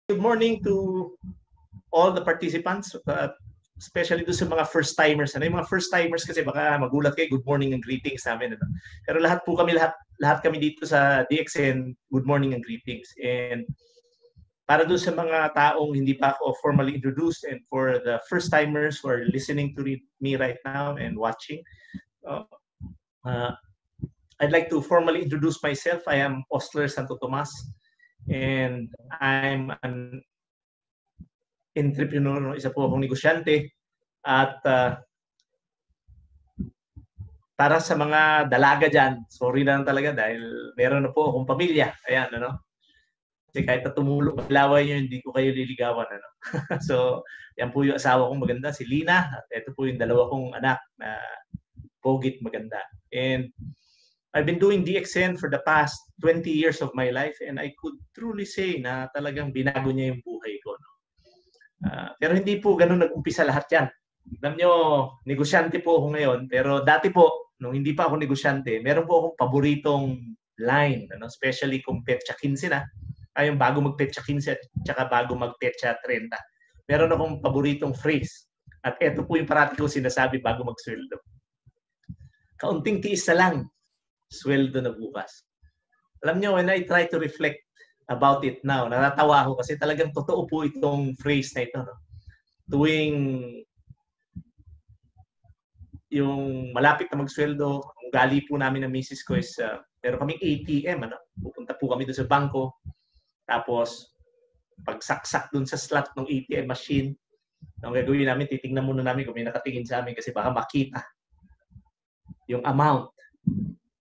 Good morning to all the participants, especially do sa mga first-timers. Yung mga first-timers kasi baka magulat kayo, good morning and greetings namin. Pero lahat kami dito sa DXN, good morning and greetings. And para doon sa mga taong hindi pa ako formally introduced and for the first-timers who are listening to me right now and watching, I'd like to formally introduce myself. I am Osler Santo Tomas, and I'm an entrepreneur, isa po akong negosyante. At para sa mga dalaga dyan, sorry na lang talaga dahil meron na po akong pamilya. Ayan, ano? Kasi kahit na tumulong laway nyo, hindi ko kayo liligawan. Ano? So, yan po yung asawa kong maganda, si Lina. At ito po yung dalawa kong anak na pogit maganda. And I've been doing DXN for the past 20 years of my life, and I could truly say na talagang binago niya yung buhay ko. No? Pero hindi po ganun nag-umpisa lahat yan. Alam nyo, negosyante po ako ngayon, pero dati po, nung hindi pa ako negosyante, meron po akong paboritong line, ano? Especially kung petsa 15 na, yung bago mag-petsa 15 at saka bago mag-petsa 30. Meron akong paboritong phrase. At ito po yung parati ko sinasabi bago mag-sweldo. Kaunting tiis na lang, sweldo na bukas. Alam nyo, when I try to reflect about it now, natatawa ako kasi talagang totoo po itong phrase na ito. No? Tuwing yung malapit na magsweldo, ang gali po namin ng misis ko is, meron kaming ATM, ano? Pupunta po kami doon sa bangko, tapos pagsaksak doon sa slot ng ATM machine, ang gagawin namin, titingnan muna namin kung may nakatingin sa amin kasi baka makita yung amount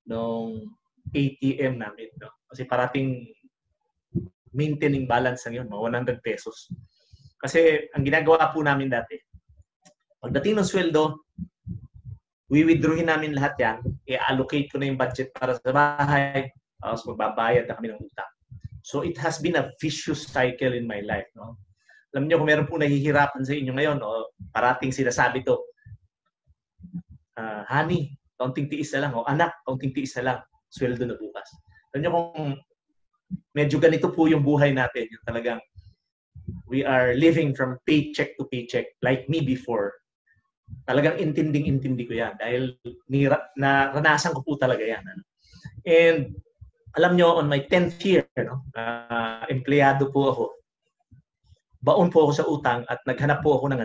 ng ATM namin. No? Kasi parating maintaining balance lang yun, mga 100 pesos. Kasi ang ginagawa po namin dati, pagdating ng sweldo, we-withdrawin namin lahat yan, i-allocate ko na yung budget para sa bahay, tapos magbabayad na kami ng utang. So it has been a vicious cycle in my life. No? Alam niyo, kung meron po nahihirapan sa inyo ngayon, no? Parating sinasabi to, honey, kaunting tiis na lang, o anak, kaunting tiis na lang, sweldo na bukas. Alam niyo kung medyo ganito po yung buhay natin, yung talagang we are living from paycheck to paycheck, like me before. Talagang intinding-intindi ko yan dahil naranasan ko po talaga yan. Ano? And alam nyo, on my 10th year, empleyado po ako. Baon po ako sa utang at naghanap po ako ng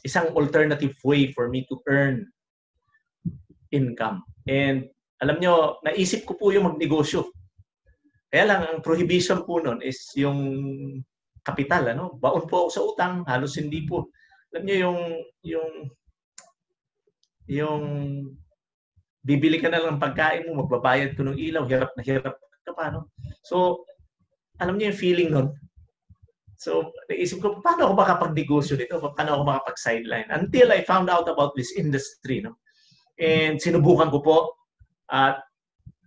isang alternative way for me to earn income. And alam nyo, naisip ko po yung magnegosyo. Kaya lang, ang prohibition po nun is yung kapital. Ano? Baon po ako sa utang, halos hindi po. Alam niyo yung bibili ka na lang pagkain mo, magbabayad ko ng ilaw, hirap na hirap ka pa, no? So, alam niyo yung feeling nun. So, naisip ko, paano ako makapag-negosyo dito? Paano ako makapag-sideline? Until I found out about this industry, no? And sinubukan ko po at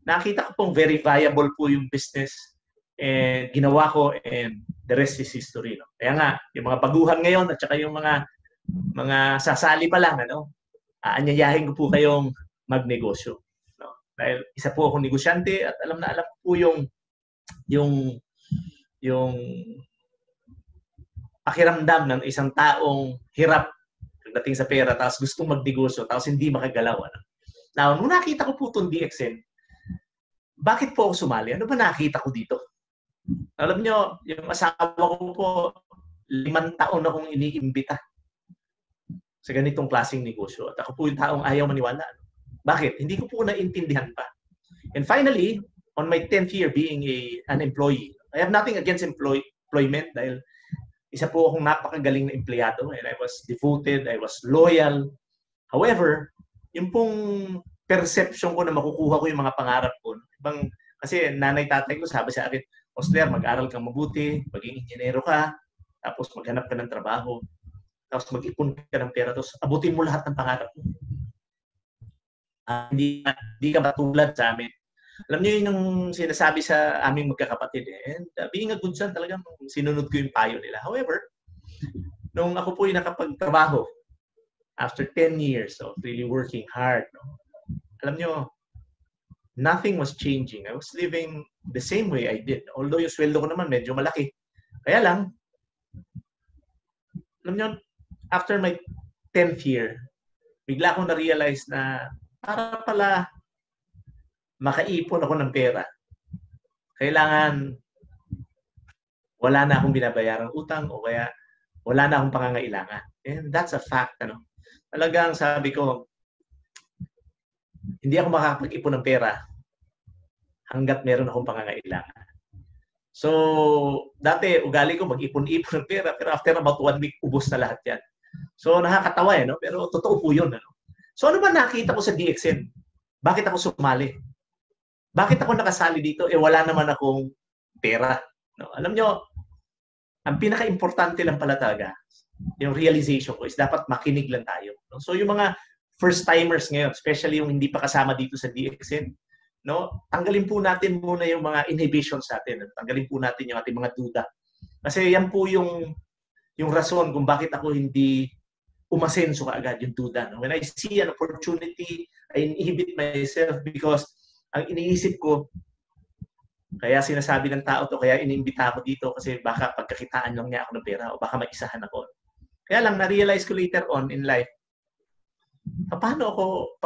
nakita ko pong very viable po yung business and ginawa ko and the rest is history. No? Kaya nga, yung mga baguhan ngayon at saka yung mga sasali pa lang, ano, aanyayahin ko po kayong magnegosyo. No? Dahil isa po akong negosyante at alam na alam po yung pakiramdam ng isang taong hirap pagdating sa pera tapos gustong magnegosyo tapos hindi makagalaw. Ano? Now, nung nakita ko po itong DXN, bakit po ako sumali? Ano ba nakita ko dito? Alam nyo, yung asawa ko po, 5 taon akong iniimbita sa ganitong klaseng negosyo. At ako po yung taong ayaw maniwala. Bakit? Hindi ko po naintindihan pa. And finally, on my 10th year being an employee, I have nothing against employment dahil isa po akong napakagaling na empleyado and I was devoted, I was loyal. However, yung pong perception ko na makukuha ko yung mga pangarap ko. Kasi nanay-tatay ko sabi sa akin, Osler, mag-aral kang mabuti, maging ingyinero ka, tapos maghanap ka ng trabaho, tapos mag-ipon ka ng pera, tapos abutin mo lahat ng pangarap mo. Hindi ka matulad sa amin. Alam niyo yung sinasabi sa aming magkakapatid. And being a good son, talagang sinunod ko yung payo nila. However, nung ako po yung nakapagtrabaho, after 10 years of really working hard, alam niyo, nothing was changing. I was living the same way I did. Although yung sweldo ko naman medyo malaki. Kaya lang, alam nyo, after my 10th year, bigla akong na-realize na para pala makaipon ako ng pera, kailangan wala na akong binabayarang utang o kaya wala na akong pangangailangan. And that's a fact. Talagang sabi ko, hindi ako makakapag-ipon ng pera hanggat meron akong pangangailangan. So, dati ugali ko mag-ipon-ipon ng pera, pero after about 1 week, ubos na lahat yan. So, nakakatawa no? Pero totoo po yun. So, ano ba nakita ko sa DXN? Bakit ako sumali? Bakit ako nakasali dito? Wala naman akong pera. No? Alam nyo, ang pinaka-importante lang pala talaga, yung realization ko is dapat makinig lang tayo. No? So, yung mga first-timers ngayon, especially yung hindi pa kasama dito sa DXN, no? Tanggalin po natin muna yung mga inhibitions natin. Tanggalin po natin yung ating mga duda. Kasi yan po yung rason kung bakit ako hindi umasenso kaagad, yung duda. No? When I see an opportunity, I inhibit myself because ang iniisip ko, kaya sinasabi ng tao to, kaya iniimbita ako dito kasi baka pagkakitaan lang niya ako ng pera o baka maisahan ako. Kaya lang, na-realize ko later on in life, paano ako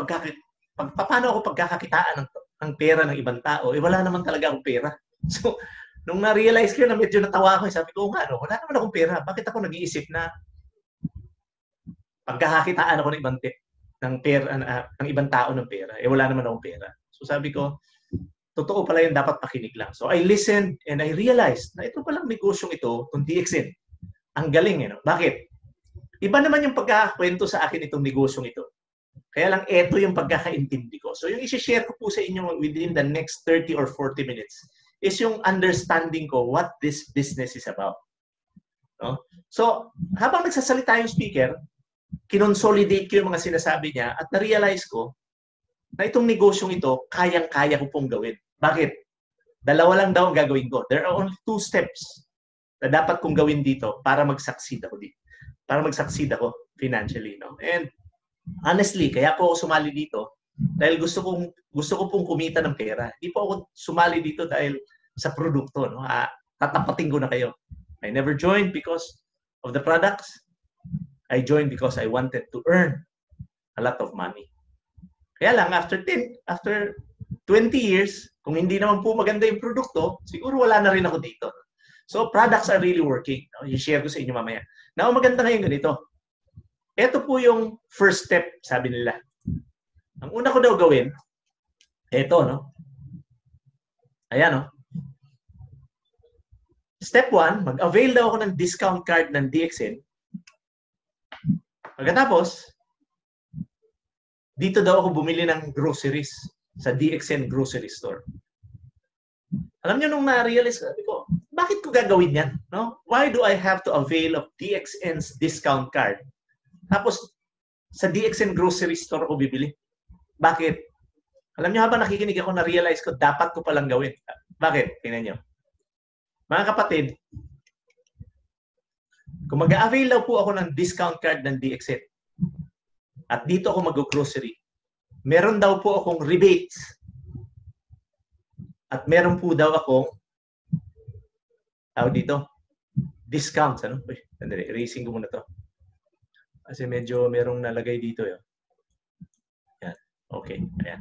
pagkakakitaan ng pera ng ibang tao? Wala naman talaga akong pera. So, nung na-realize ko na medyo natawa ako, sabi ko, nga, wala naman akong pera. Bakit ako nag-iisip na pagkakakitaan ako ng ibang tao ng pera? Wala naman akong pera. So, sabi ko, totoo pala yun, dapat makinig lang. So, I listened and I realized na ito palang negosyong ito, itong DXN. Ang galing, no? Bakit? Iba naman yung pagkakakwento sa akin itong negosyong ito. Kaya lang, ito yung pagkakaintindi ko. So, yung isi-share ko po sa inyo within the next 30 or 40 minutes is yung understanding ko what this business is about. No? So, habang nagsasalita yung speaker, kinonsolidate ko yung mga sinasabi niya at na-realize ko na itong negosyong ito, kayang-kaya ko pong gawin. Bakit? Dalawa lang daw ang gagawin ko. There are only 2 steps na dapat kong gawin dito para mag-succeed ako dito. Para mag-succeed ako financially. No? And honestly, kaya po ako sumali dito dahil gusto ko pong kumita ng pera. Hindi po ako sumali dito dahil sa produkto. No? Tatapatin ko na kayo. I never joined because of the products. I joined because I wanted to earn a lot of money. Kaya lang, after 20 years, kung hindi naman po maganda yung produkto, siguro wala na rin ako dito. So, products are really working. I-share ko sa inyo mamaya. Now, maganda ngayon ganito. Ito po yung first step, sabi nila. Ang una ko daw gawin, ito, no? Ayan, no? Step 1, mag-avail daw ako ng discount card ng DXN. Pagkatapos, dito daw ako bumili ng groceries sa DXN grocery store. Alam niyo, nung na-realize, sabi ko, bakit ko gagawin yan? No? Why do I have to avail of DXN's discount card? Tapos, sa DXN grocery store ako bibili. Bakit? Alam niyo, habang nakikinig ako, na-realize ko, dapat ko palang gawin. Bakit? Tingnan niyo. Mga kapatid, kung mag-avail daw po ako ng discount card ng DXN, at dito ako mag-grocery, meron daw po akong rebates. At meron po daw akong dito, discounts. Ano? Uy, sandali, erasing ko muna to. Kasi medyo merong nalagay dito. Yan. Okay, ayan.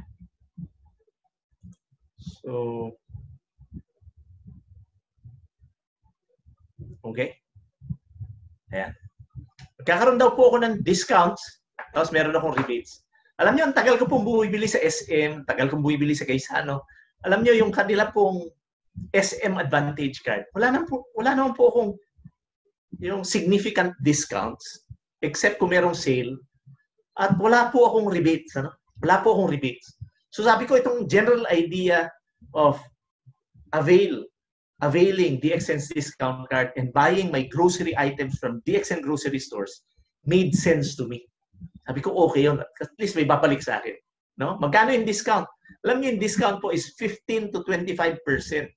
So, okay. Ayan. Magkakaroon daw po ako ng discounts, tapos meron akong rebates. Alam niyo, ang tagal ko pong bumibili sa SM, tagal kong bumibili sa Gaisano. Alam niyo, yung kanila pong SM Advantage card, wala naman po akong yung significant discounts, except kung merong sale, at wala po akong rebates. Ano? Wala po akong rebates. So sabi ko, itong general idea of availing DXN's discount card and buying my grocery items from DXN grocery stores made sense to me. Sabi ko, okay yun. At least may babalik sa akin. No? Magkano yung discount? Alam niyo, yung discount po is 15 to 25%.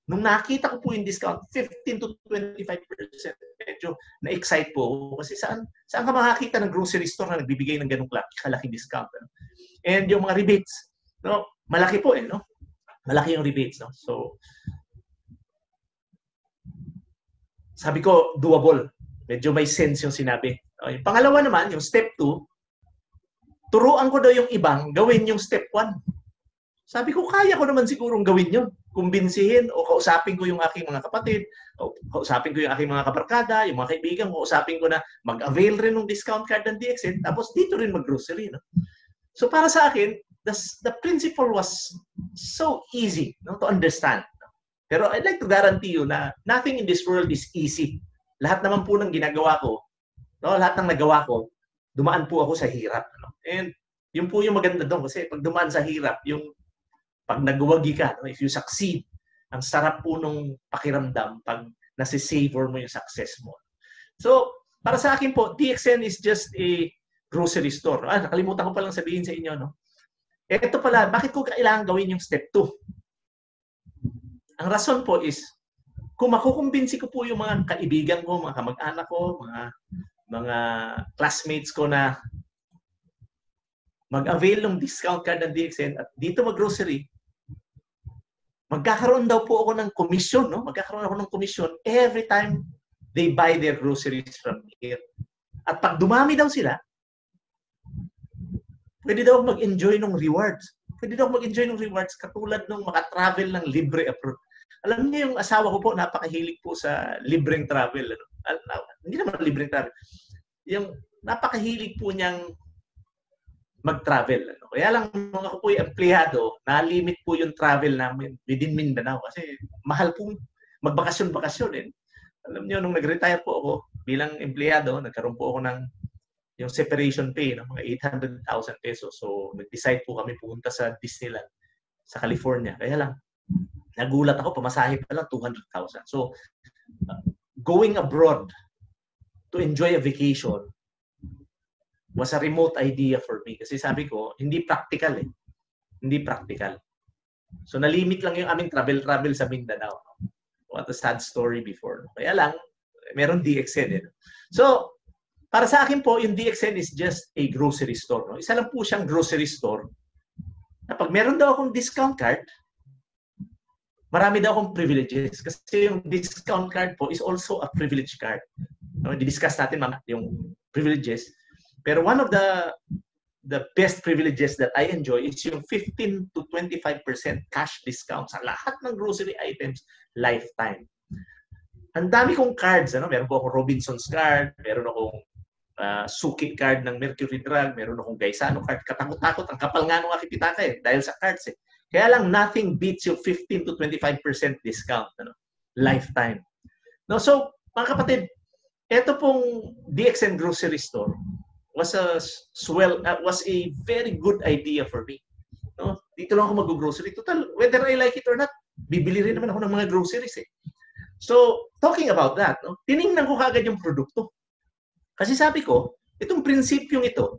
Nung nakita ko po yung discount, 15 to 25%. Medyo na-excite po ako. Kasi saan ka makakita ng grocery store na nagbibigay ng ganung kalaking discount? No? And yung mga rebates, no? Malaki po no? Malaki yung rebates. No? So, sabi ko, doable. Medyo may sense yung sinabi. Yung pangalawa naman, yung step 2, turuan ko daw yung ibang gawin yung step 1. Sabi ko, kaya ko naman sigurong gawin yun. Kumbinsihin o kausapin ko yung aking mga kapatid, o kausapin ko yung aking mga kabarkada, yung mga kaibigan ko, kausapin ko na mag-avail rin ng discount card ng DXN, tapos dito rin mag-grocery. No? So para sa akin, the principle was so easy, no, to understand. Pero I'd like to guarantee you na nothing in this world is easy. Lahat naman po ng ginagawa ko, no, lahat ng nagawa ko, dumaan po ako sa hirap. No? And yun po yung maganda doon kasi pag dumaan sa hirap, yung pag nagwagi ka, no, if you succeed, ang sarap po nung pakiramdam pag nasi-savor mo yung success mo. So, para sa akin po, DXN is just a grocery store. Nakalimutan ko palang sabihin sa inyo, no? Ito pala, bakit ko kailangan gawin yung step 2? Ang rason po is, kung makukumbinsi ko po yung mga kaibigan ko, mga kamag-anak ko, mga classmates ko na mag-avail ng discount card ng DXN at dito mag-grocery, magkakaroon daw po ako ng commission, no? Magkakaroon ako ng commission every time they buy their groceries from here. At pag dumami daw sila, pwede daw mag-enjoy ng rewards. Pwede daw mag-enjoy ng rewards katulad ng maka-travel ng libre abroad. Alam niyo yung asawa ko po, napakahilig po sa libreng travel. Ano? Hindi naman libreng travel. Yung napakahilig po niyang mag-travel. Ano? Kaya lang, mga ko po yung empleyado, na-limit po yung travel namin within Mindanao kasi mahal po magbakasyon-bakasyon. Eh. Alam niyo, nung nag-retire po ako bilang empleyado, nagkaroon po ako ng yung separation pay, no? Mga 800,000 pesos. So, nag-decide po kami pumunta sa Disneyland sa California. Kaya lang, nagulat ako, pamasahe pa lang 200,000. So, going abroad to enjoy a vacation was a remote idea for me. Kasi sabi ko, hindi practical eh. Hindi practical. So, nalimit lang yung aming travel sa Mindanao. What a sad story before. Kaya lang, meron DXN eh. So, para sa akin po, yung DXN is just a grocery store. No? Isa lang po siyang grocery store na pag meron daw akong discount card, marami daw akong privileges. Kasi yung discount card po is also a privilege card. No? Di-discuss natin yung privileges. Pero one of the best privileges that I enjoy is yung 15 to 25% cash discount sa lahat ng grocery items lifetime. Ang dami kong cards. Ano? Meron po akong Robinson's card, meron akong Suki card ng Mercury Drug, meron akong Gaisano card. Katakot-takot, ang kapal nga nung aking pitaka eh, dahil sa cards eh. Kaya lang, nothing beats yung 15 to 25% discount. Ano? Lifetime. No, so, mga kapatid, ito pong DXN Grocery Store was a very good idea for me. No? Dito lang ako mag-grocery. Total, whether I like it or not, bibili rin naman ako ng mga groceries eh. So, talking about that, no? Tiningnan ko kagad yung produkto. Kasi sabi ko, itong prinsipyong ito,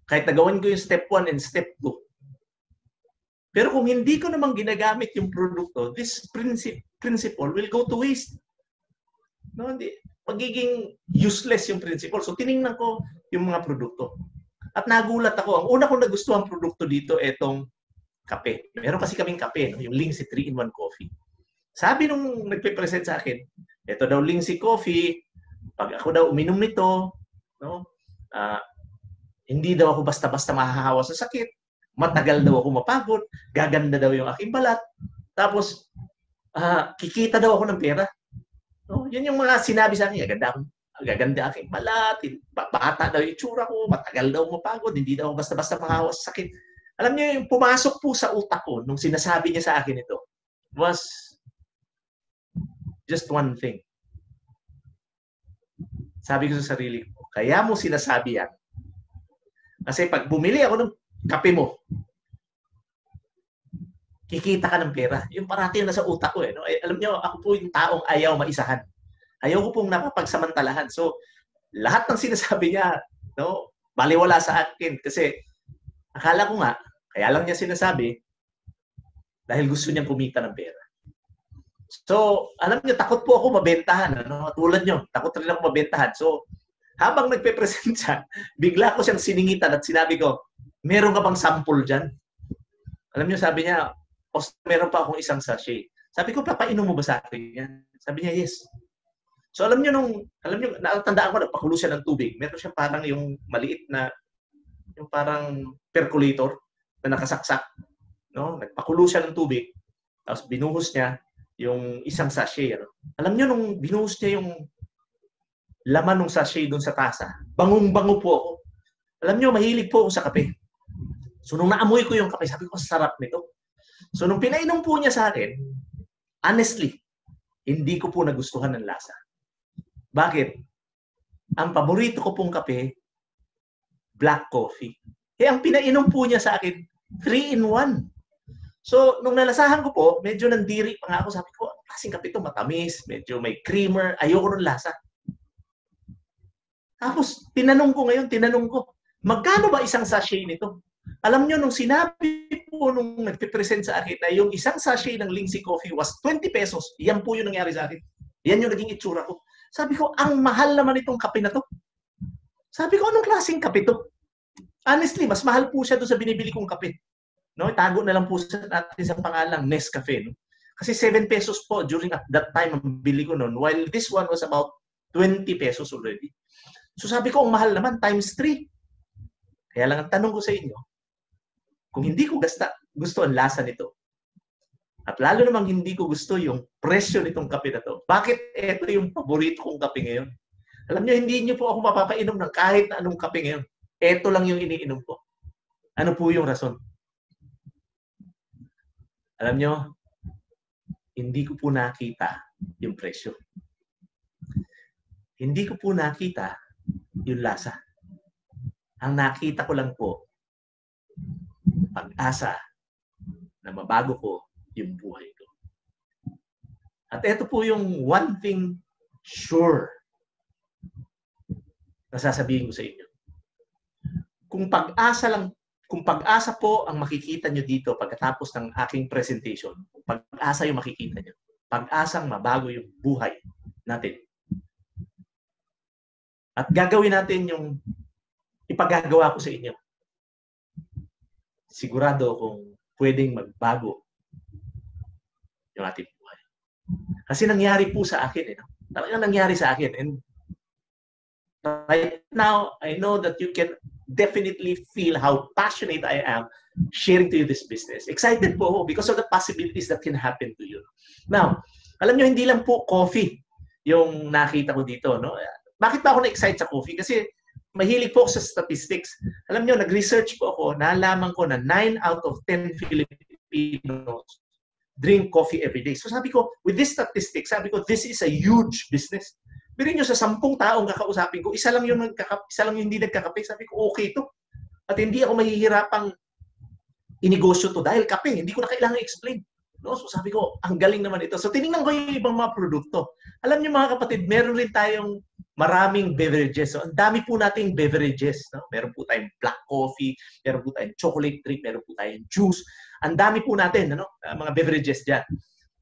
kahit nagawan ko yung step 1 and step 2, pero kung hindi ko naman ginagamit yung produkto, this principle will go to waste. No, hindi, magiging useless yung principle. So, tiningnan ko yung mga produkto. At nagulat ako. Ang una kong nagustuhan produkto dito, itong kape. Meron kasi kaming kape, no? Yung Lingsi 3-in-1 coffee. Sabi nung nagpe-present sa akin, ito daw Lingsi coffee, pag ako daw uminom nito, no, hindi daw ako basta-basta mahahawa sa sakit, matagal daw ako mapagod, gaganda daw yung aking balat, tapos kikita daw ako ng pera. No, yun yung mga sinabi sa akin, gaganda aking balat, bata daw yung itsura ko, matagal daw mapagod, hindi daw basta-basta mahahawa sa sakit. Alam niyo, yung pumasok po sa utak ko nung sinasabi niya sa akin ito was just one thing. Sabi ko sa sarili ko, kaya mo sinasabi yan. Kasi pag bumili ako ng kape mo, kikita ka ng pera. Yung parati yung nasa utak ko eh. No? Alam niyo, ako po yung taong ayaw maisahan. Ayaw ko pong napapagsamantalahan. So, lahat ng sinasabi niya, no, baliwala sa akin. Kasi akala ko nga, kaya lang niya sinasabi, dahil gusto niyang kumita ng pera. So, alam niyo, takot po ako mabentahan. Ano? Tulad niyo, takot rin ako mabentahan. So, habang nagpe-present siya, bigla ko siyang siningitan at sinabi ko, meron ka bang sample dyan? Alam niyo, sabi niya, meron pa akong isang sachet. Sabi ko, papainom mo ba sa akin yan? Sabi niya, yes. So alam niyo, natandaan ko, nagpakulo siya ng tubig. Meron siya parang yung maliit na, yung parang percolator na nakasaksak. No? Nagpakulo siya ng tubig, tapos binuhos niya yung isang sachet. Ano? Alam niyo, nung binuhos niya yung laman ng sachet doon sa tasa, bangong-bango po ako. Alam niyo, mahilig po ako sa kape. So nung naamoy ko yung kape, sabi ko, sarap nito. So nung pinainom po niya sa akin, honestly, hindi ko po nagustuhan ng lasa. Bakit? Ang paborito ko pong kape, black coffee. Ang pinainom po niya sa akin, 3-in-1. So, nung nalasahan ko po, medyo nandiri pa nga ako. Sabi ko, kasing kape ito, matamis, medyo may creamer, ayoko ng lasa. Tapos, tinanong ko, magkano ba isang sachet nito? Alam nyo, nung sinabi po nung nagpipresent sa akin na yung isang sachet ng Lingsi Coffee was 20 pesos, yan po yung nangyari sa akin. Yan yung naging itsura ko. Sabi ko, ang mahal naman itong kape na to. Sabi ko, anong klaseng kape to? Honestly, mas mahal po siya doon sa binibili kong kape. No, itago na lang po natin sa pangalang Nescafe. No? Kasi 7 pesos po during at that time ang bili ko noon, while this one was about 20 pesos already. So sabi ko, ang mahal naman, times 3. Kaya lang ang tanong ko sa inyo, kung hindi ko gusto ang lasa nito, at lalo namang hindi ko gusto yung presyo nitong kape na to, bakit ito yung paborito kong kape ngayon? Alam niyo, hindi niyo po ako mapapainom ng kahit na anong kape ngayon. Ito lang yung iniinom ko. Ano po yung rason? Alam niyo, hindi ko po nakita yung presyo. Hindi ko po nakita yung lasa. Ang nakita ko lang po, pag-asa na mabago ko yung buhay ko. At ito po yung one thing sure na sasabihin ko sa inyo. Kung pag-asa po ang makikita nyo dito pagkatapos ng aking presentation, kung pag-asa yung makikita nyo, pag-asang mabago yung buhay natin. At gagawin natin yung ipagagawa ko sa inyo. Sigurado kung pwedeng magbago yung ating buhay. Kasi nangyari po sa akin. Talagang nangyari sa akin. And right now, I know that you can definitely feel how passionate I am sharing to you this business. Excited po ako because of the possibilities that can happen to you. Now, alam nyo, hindi lang po coffee yung nakita ko dito. No? Bakit ba ako na-excite sa coffee? Kasi mahilig po ako sa statistics. Alam nyo, nag-research po ako, nalaman ko na 9 out of 10 Filipinos drink coffee every day. So sabi ko, with this statistics, sabi ko, this is a huge business. Pero nyo, sa 10 taong kakausapin ko, isa lang yung hindi nagkakape. Sabi ko, okay to. At hindi ako mahihirapang inegosyo to dahil kape. Hindi ko na kailangan i-explain. No? So sabi ko, ang galing naman ito. So tinignan ko yung ibang mga produkto. Alam nyo mga kapatid, meron rin tayong maraming beverages. So ang dami po nating beverages. No? Meron po tayong black coffee, meron po tayong chocolate drink, meron po tayong juice. Ang dami po natin, mga beverages dyan.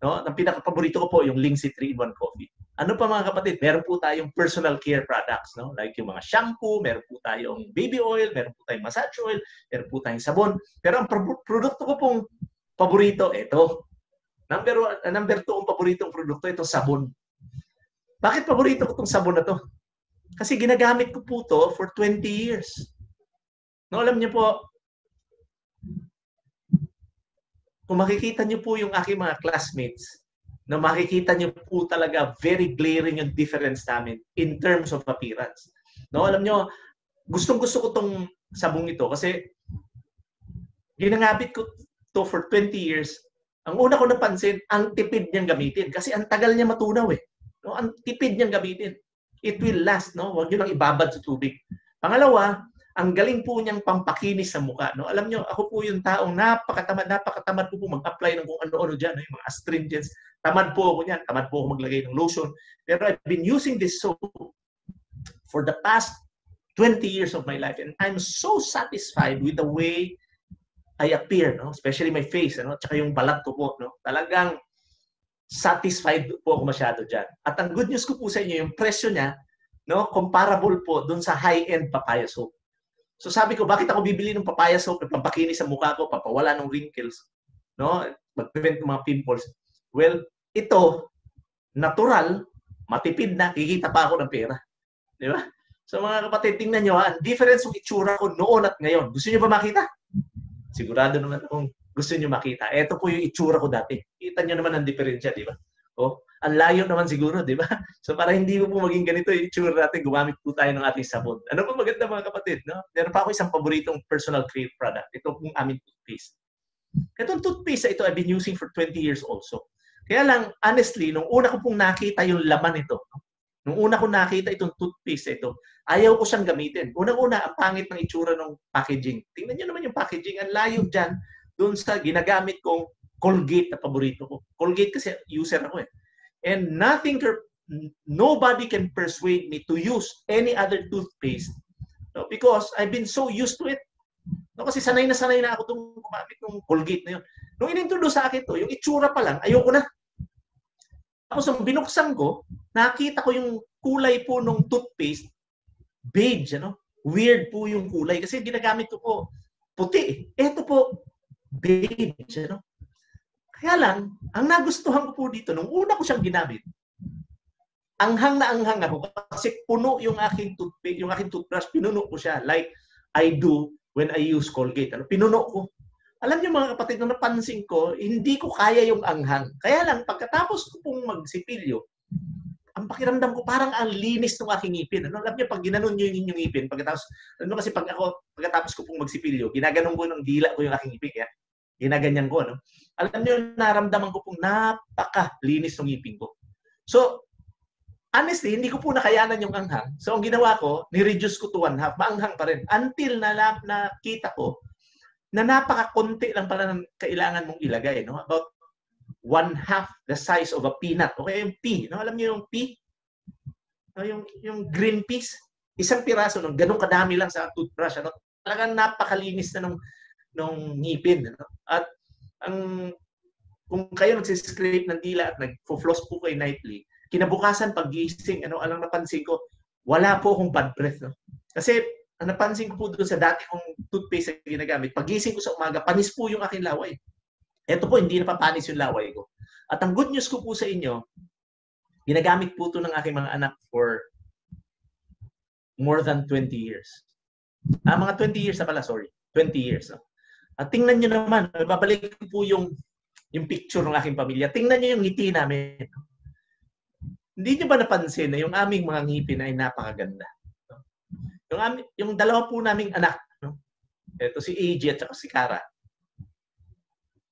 No? Ang pinaka-paborito ko po, yung Lingsi 3-in-1 coffee. Ano pa mga kapatid, meron po tayong personal care products. No? Like yung mga shampoo, meron po tayong baby oil, meron po tayong massage oil, meron po tayong sabon. Pero ang produkto ko pong paborito, ito. Number 2 ang paboritong produkto, ito sabon. Bakit paborito ko itong sabon na to? Kasi ginagamit ko po to for 20 years. No, alam niyo po, kung makikita niyo po yung aking mga classmates, na makikita niyo po talaga very glaring yung difference namin in terms of appearance. No, alam niyo, gustong-gusto ko tong sabong ito kasi ginamit ko to for 20 years. Ang una ko napansin, ang tipid niyang gamitin kasi ang tagal niya matunaw eh. No, ang tipid niyang gamitin. It will last, no? Huwag niyo lang ibabad sa tubig. Pangalawa, ang galing po niyang pampakinis sa mukha, no? Alam niyo, ako po yung taong napakatamad ko po mag-apply ng kung ano-ano diyan, yung mga astringents. Tamad po ako niyan, tamad po ako maglagay ng lotion. Pero I've been using this soap for the past 20 years of my life and I'm so satisfied with the way I appear, no? Especially my face, no? Tsaka yung balat ko po, no? Talagang satisfied po ako masyado dyan. At ang good news ko po sa inyo, yung presyo niya, no, comparable po dun sa high-end papaya soap. So sabi ko, bakit ako bibili ng papaya soap, pampakinis sa mukha ko, papawala ng wrinkles, no, mag-prevent ng mga pimples? Well, ito, natural, matipid na, kikita pa ako ng pera. Di ba? So mga kapatid, tingnan nyo, ang difference ng itsura ko noon at ngayon. Gusto nyo ba makita? Sigurado naman akong gusto nyo makita. Ito po yung itsura ko dati. Kita nyo naman ang diferensya, di ba? Oh, ang layo naman siguro, di ba? So para hindi po maging ganito yung itsura natin, gumamit po tayo ng ating sabon. Ano pa maganda mga kapatid, no? Meron pa ako isang paboritong personal care product. Ito pong aming toothpaste. Itong toothpaste, ito I've been using for 20 years also. Kaya lang, honestly, nung una ko pong nakita yung laman ito, nung una ko nakita itong toothpaste ito, ayaw ko siyang gamitin. Unang-una, ang pangit ng itsura ng packaging. Tingnan nyo naman yung packaging. Ang layo dyan doon sa ginagamit kong Colgate na paborito ko. Colgate kasi user ako eh. And nobody can persuade me to use any other toothpaste, no? Because I've been so used to it. No, kasi sanay na ako itong gumamit ng Colgate na yun. Nung inintroduce sa akin to, yung itsura pa lang, ayoko na. Tapos nung binuksan ko, nakita ko yung kulay po ng toothpaste, beige, ano? Weird po yung kulay kasi ginagamit ko po puti. Ito po, beige, ano? Kaya lang, ang nagustuhan ko po dito, nung una ko siyang ginamit, anghang na anghang ako kasi puno yung aking toothpaste, yung aking toothbrush, pinuno ko siya like I do when I use Colgate. Ano? Pinuno ko. Alam niyo mga kapatid, nung napansin ko, hindi ko kaya yung anghang. Kaya lang, pagkatapos ko pong magsipilyo, ang pakiramdam ko parang ang linis ng aking ngipin. Ano? Alam niyo, pag ginanon niyo yung inyong ngipin, kasi pagkatapos ko pong magsipilyo, ginaganon ko ng dila ko yung aking ngipin. Kaya, ginaganyan ko. Ano? Alam niyo, naramdaman ko pong napaka-linis ng ngipin ko. So, honestly, hindi ko po nakayanan yung anghang. So, ang ginawa ko, ni-reduce ko to 1/2. Maanghang pa rin. Until nakita ko na napaka-konti lang pala ng kailangan mong ilagay. No? About 1/2 the size of a peanut. Okay, yung pea. No? Alam niyo yung pea? No? Yung green peas. Isang piraso, no? Ganun kadami lang sa toothbrush. Ano? Talagang napakalinis na nung ngipin. No? At kung kayo nagsiscrape ng dila at nag-floss po kayo nightly, kinabukasan pag-gising, alang napansin ko, wala po akong bad breath. No? Kasi, ang napansin ko po doon sa dati kong toothpaste na ginagamit, pag-gising ko sa umaga, panis po yung aking laway. Ito po, hindi napapanis yung laway ko. At ang good news ko po sa inyo, ginagamit po ito ng aking mga anak for more than 20 years. Mga 20 years na pala, sorry. 20 years. No? At tingnan nyo naman, babalik ko po yung picture ng aking pamilya. Tingnan nyo yung ngiti namin. Hindi nyo ba napansin na yung aming mga ngipin ay napakaganda? Yung dalawa po naming anak, no? Ito si AJ at saka si Cara,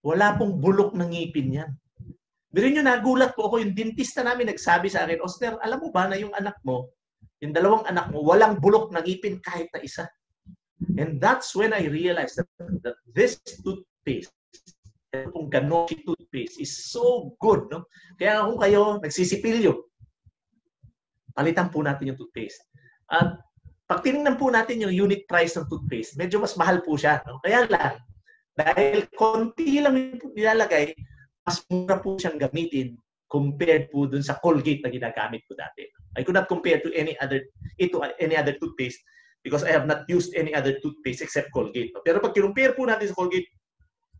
wala pong bulok ng ngipin yan. Pero nyo, nagulat po ako, yung dentista namin nagsabi sa akin, Oster, alam mo ba na yung anak mo, yung dalawang anak mo, walang bulok ng ngipin kahit na isa. And that's when I realized that this toothpaste, itong Ganoshi toothpaste, is so good. No? Kaya kung kayo nagsisipilyo, palitan po natin yung toothpaste. At pag tinignan po natin yung unit price ng toothpaste, medyo mas mahal po siya. No? Kaya lang, dahil konti lang yung nilalagay, mas mura po siyang gamitin compared po dun sa Colgate na ginagamit ko dati. I could not compare to any other toothpaste because I have not used any other toothpaste except Colgate. No? Pero pag kinumpare po natin sa Colgate,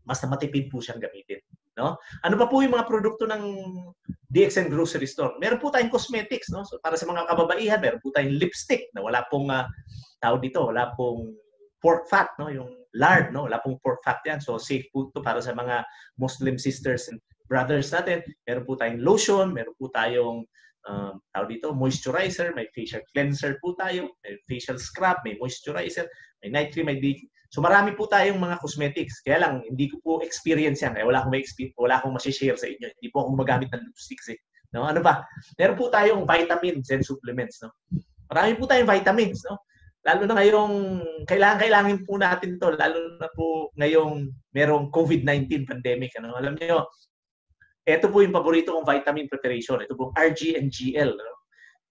mas matipid po siyang gamitin. No? Ano pa po yung mga produkto ng DXN Grocery Store? Meron po tayong cosmetics. No? So para sa mga kababaihan, meron po tayong lipstick na wala pong tawag dito, wala pong pork fat, no? Yung lard, no? Wala pong pork fat yan. So safe po ito para sa mga Muslim sisters and brothers natin. Meron po tayong lotion, meron po tayong tawag dito, moisturizer, may facial cleanser po tayo, may facial scrub, may moisturizer, may night cream, may day. So marami po tayong mga cosmetics. Kaya lang, hindi ko po experience yan. Wala akong masishare sa inyo. Hindi po ako gumagamit ng lipsticks. No? Ano ba? Meron po tayong vitamins and supplements. No? Marami po tayong vitamins. No? Lalo na ngayong, kailangan po natin to. Lalo na po ngayong merong COVID-19 pandemic. Ano? Alam niyo, ito po yung paborito kong vitamin preparation. Ito po, RG and GL. No?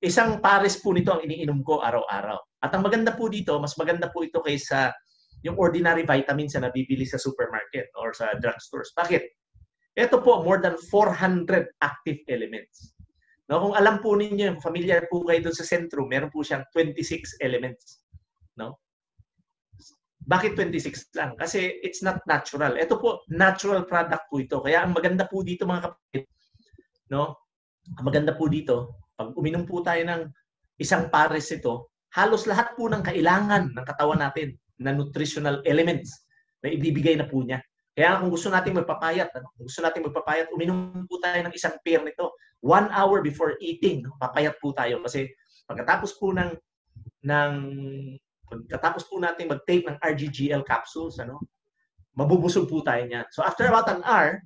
Isang pares po nito ang iniinom ko araw-araw. At ang maganda po dito, mas maganda po ito kaysa yung ordinary vitamins na nabibili sa supermarket or sa drugstores. Bakit? Ito po, more than 400 active elements. No, kung alam po ninyo, familiar po kayo doon sa sentro, meron po siyang 26 elements. No? Bakit 26 lang? Kasi it's not natural. Ito po, natural product po ito. Kaya ang maganda po dito mga kapatid, no? Ang maganda po dito, Pag uminom po tayo ng isang pares ito, halos lahat po ng kailangan ng katawan natin na nutritional elements na ibibigay na po niya. Kaya kung gusto nating magpapayat, kung gusto nating magpapayat, uminom po tayo ng isang pair nito. 1 hour before eating, papayat po tayo. Kasi pagkatapos po pagkatapos po natin mag-take ng RGGL capsules, mabubusog po tayo niyan. So after about an hour,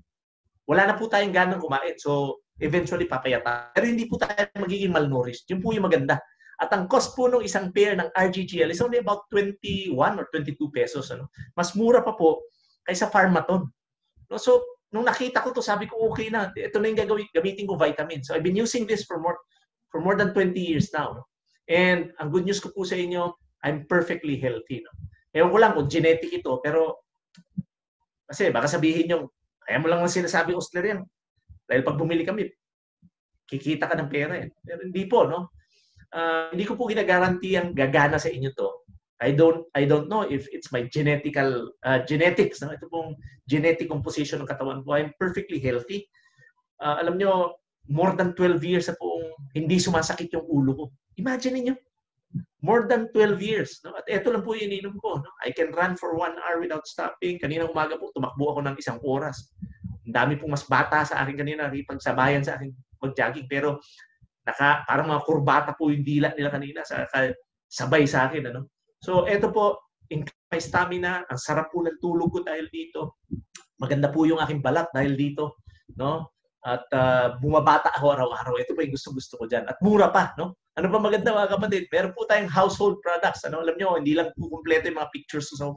wala na po tayong ganang kumain. So eventually papayat tayo. Pero hindi po tayo magiging malnourished. Yun po yung maganda. At ang cost po ng isang pair ng RGGL is only about 21 or 22 pesos. Mas mura pa po kaysa Pharmaton. So nung nakita ko to, sabi ko okay na. Ito na yung gamitin ko vitamin. So I've been using this for more than 20 years now. And ang good news ko po sa inyo, I'm perfectly healthy. Ewan ko lang kung genetic ito, pero kasi baka sabihin nyo, kaya mo lang sinasabi, Ostler, yan. Dahil pag bumili kami, kikita ka ng pera. Pero hindi po, hindi ko po ginagaranti ang gagana sa inyo to. I don't know if it's my genetics. Ito pong genetic composition ng katawan ko. I'm perfectly healthy. Alam nyo, more than 12 years na pong hindi sumasakit yung ulo ko. Imagine niyo, more than 12 years. At ito lang po yung ininom ko. I can run for 1 hour without stopping. Kanina umaga po, tumakbo ako ng 1 oras. Ang dami pong mas bata sa akin kanina, pagsabayan sa akin mag-jogging. Pero parang mga kurbata po yung dila nila kanina, sabay sa akin. So ito po, my stamina, ang sarap po ng tulog ko dahil dito. Maganda po yung aking balat dahil dito. At bumabata ako araw-araw. Ito po yung gusto-gusto ko dyan. At mura pa. Ano pa maganda mga kapatid? Meron po tayong household products. Alam nyo, hindi lang po kumpleto yung mga pictures sa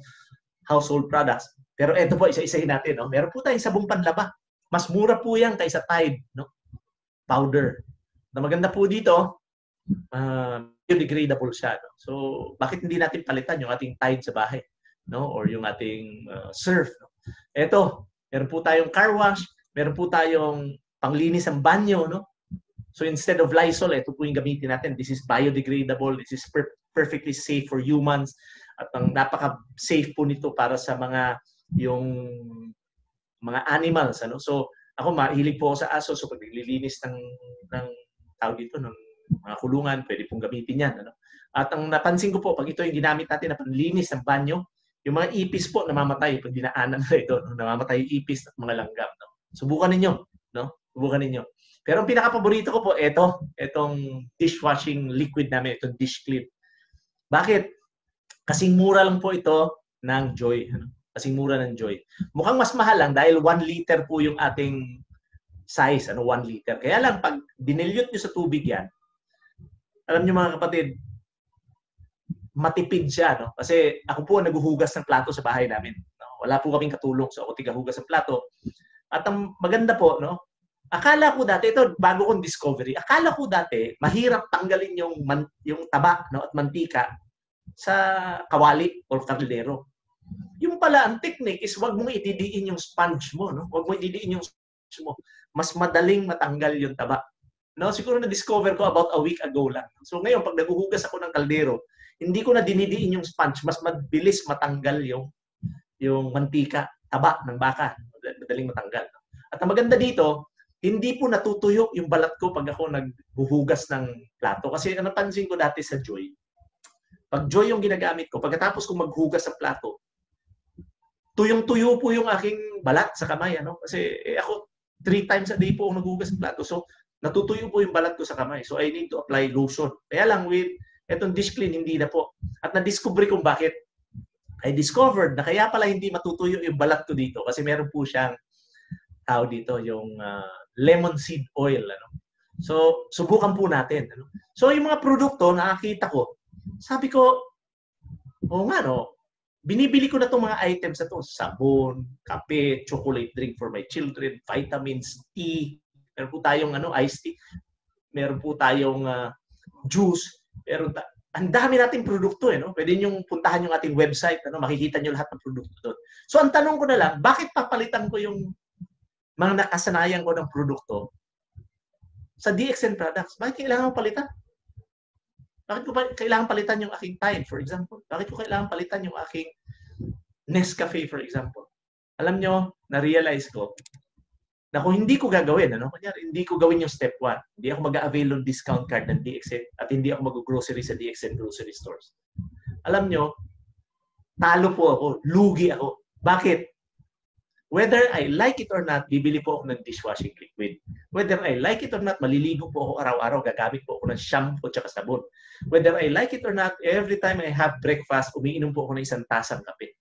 household products. Pero ito po, isa-isahin natin. Meron po tayong sabong panlaba. Mas mura po yan kaysa Tide. Powder. Na maganda po dito, biodegradable siya. So, bakit hindi natin palitan yung ating Tide sa bahay? Or yung ating Surf? Ito, meron po tayong car wash. Meron po tayong panglinis ng banyo. So instead of Lysol, ito po yung gamitin natin. This is biodegradable. This is perfectly safe for humans. At ang napaka-safe po nito para sa mga animals. So ako, mahilig po ako sa aso. So pag naglilinis ng tawag dito, ng mga kulungan, pwede pong gamitin yan. At ang napansin ko po, pag ito yung ginamit natin na panlinis ng banyo, yung mga ipis po namamatay pag dinaanan na ito. Namamatay yung ipis at mga langgam. Subukan ninyo. Subukan ninyo. Pero ang pinaka-paborito ko po, itong dishwashing liquid namin, itong dish clean. Bakit? Kasing mura lang po ito ng Joy. Kasing mura ng Joy. Mukhang mas mahal lang dahil 1 liter po yung ating size. 1 liter. Kaya lang, pag dinilute nyo sa tubig yan, alam nyo mga kapatid, matipid siya. Kasi ako po naghuhugas ng plato sa bahay namin. Wala po kaming katulong. So ako tigahugas ng plato. At ang maganda po, akala ko dati, ito bago kong discovery, akala ko dati, mahirap tanggalin yung taba at mantika sa kawali o kaldero. Yung pala, ang technique is wag mong ididiin yung sponge mo. Wag mong ididiin yung sponge mo. Mas madaling matanggal yung taba. Siguro na-discover ko about a week ago lang. So ngayon, pag naguhugas ako ng kaldero, hindi ko na dinidiin yung sponge. Mas mabilis matanggal yung mantika, taba ng baka. Madaling matanggal. At ang maganda dito, hindi po natutuyo yung balat ko pag ako naghuhugas ng plato. Kasi napansin ko dati sa Joy, pag Joy yung ginagamit ko, pagkatapos kong maghugas ng plato, tuyong-tuyo po yung aking balat sa kamay. Kasi ako, 3 times a day po ako naghuhugas ng plato. So, natutuyo po yung balat ko sa kamay. So, I need to apply lotion. Kaya lang with etong dish clean, hindi na po. At na-discover kong bakit. I discovered na kaya pala hindi matutuyo yung balat ko dito kasi meron po siyang tawag dito yung lemon seed oil. So, subukan po natin. So, yung mga produkto nakakita ko, sabi ko, binibili ko na itong mga items na ito. Sabon, kape, chocolate drink for my children, vitamins, tea, meron po tayong iced tea, meron po tayong juice, ang dami nating produkto. Pwede nyo puntahan yung ating website, makikita nyo lahat ng produkto doon. So, ang tanong ko na lang, bakit papalitan ko yung mga nakasanayan ko ng produkto sa DXN products? Bakit kailangan palitan? Bakit ko kailangan palitan yung aking Tide, for example? Bakit ko kailangan palitan yung aking Nescafe, for example? Alam nyo, na-realize ko, na kung hindi ko gagawin, kunyari, hindi ko gawin yung step 1, hindi ako mag-avail ng discount card ng DXN at hindi ako mag-grocery sa DXN grocery stores. Alam nyo, talo po ako, lugi ako. Bakit? Whether I like it or not, bibili po ako ng dishwashing liquid. Whether I like it or not, maliligo po ako araw-araw, gagamit po ako ng shampoo at sabon. Whether I like it or not, every time I have breakfast, umiinom po ako ng isang tasang kape.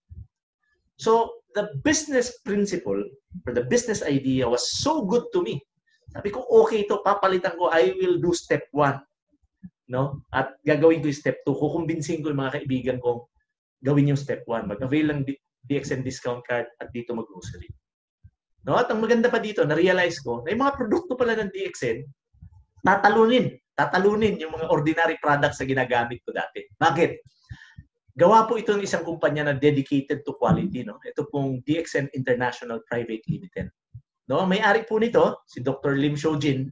So, the business principle or the business idea was so good to me. Sabi ko, okay ito, papalitan ko, I will do step 1. No? At gagawin ko yung step 2. Kukumbinsin ko yung mga kaibigan kong gawin yung step 1. Mag-avail ng DXN discount card at dito mag-grocery. No? At ang maganda pa dito, na-realize ko na yung mga produkto pala ng DXN, tatalunin yung mga ordinary products na ginagamit ko dati. Bakit? Gawa po ito ng isang kumpanya na dedicated to quality. No? Ito pong DXN International Private Limited. No? May-ari po nito, si Dr. Lim Shojin.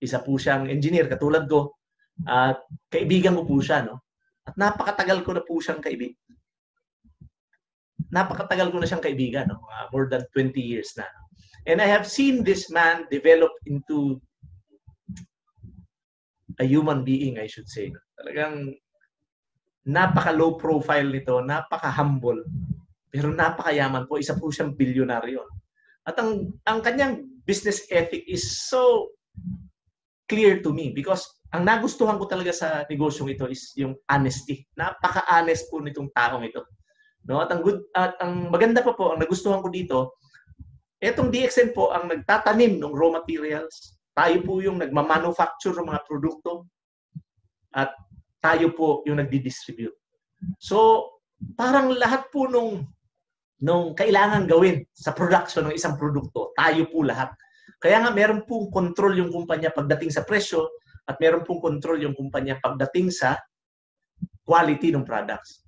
Isa po siyang engineer, katulad ko. At kaibigan ko po siya. No? At napakatagal ko na po siyang kaibigan. Napakatagal ko na siyang kaibigan. No? More than 20 years na. And I have seen this man develop into a human being, I should say. No? Talagang napaka-low profile nito, napaka-humble, pero napakayaman po. Isa po siyang bilyonaryo. At ang kanyang business ethic is so clear to me because ang nagustuhan ko talaga sa negosyong ito is yung honesty. Napaka-honest po nitong taong ito. No? At ang maganda pa po, ang nagustuhan ko dito, etong DXN po ang nagtatanim ng raw materials. Tayo po yung nagmamanufacture ng mga produkto. At tayo po yung nagdi-distribute. So, parang lahat po nung kailangan gawin sa production ng isang produkto, tayo po lahat. Kaya nga meron pong control yung kumpanya pagdating sa presyo at meron pong control yung kumpanya pagdating sa quality ng products.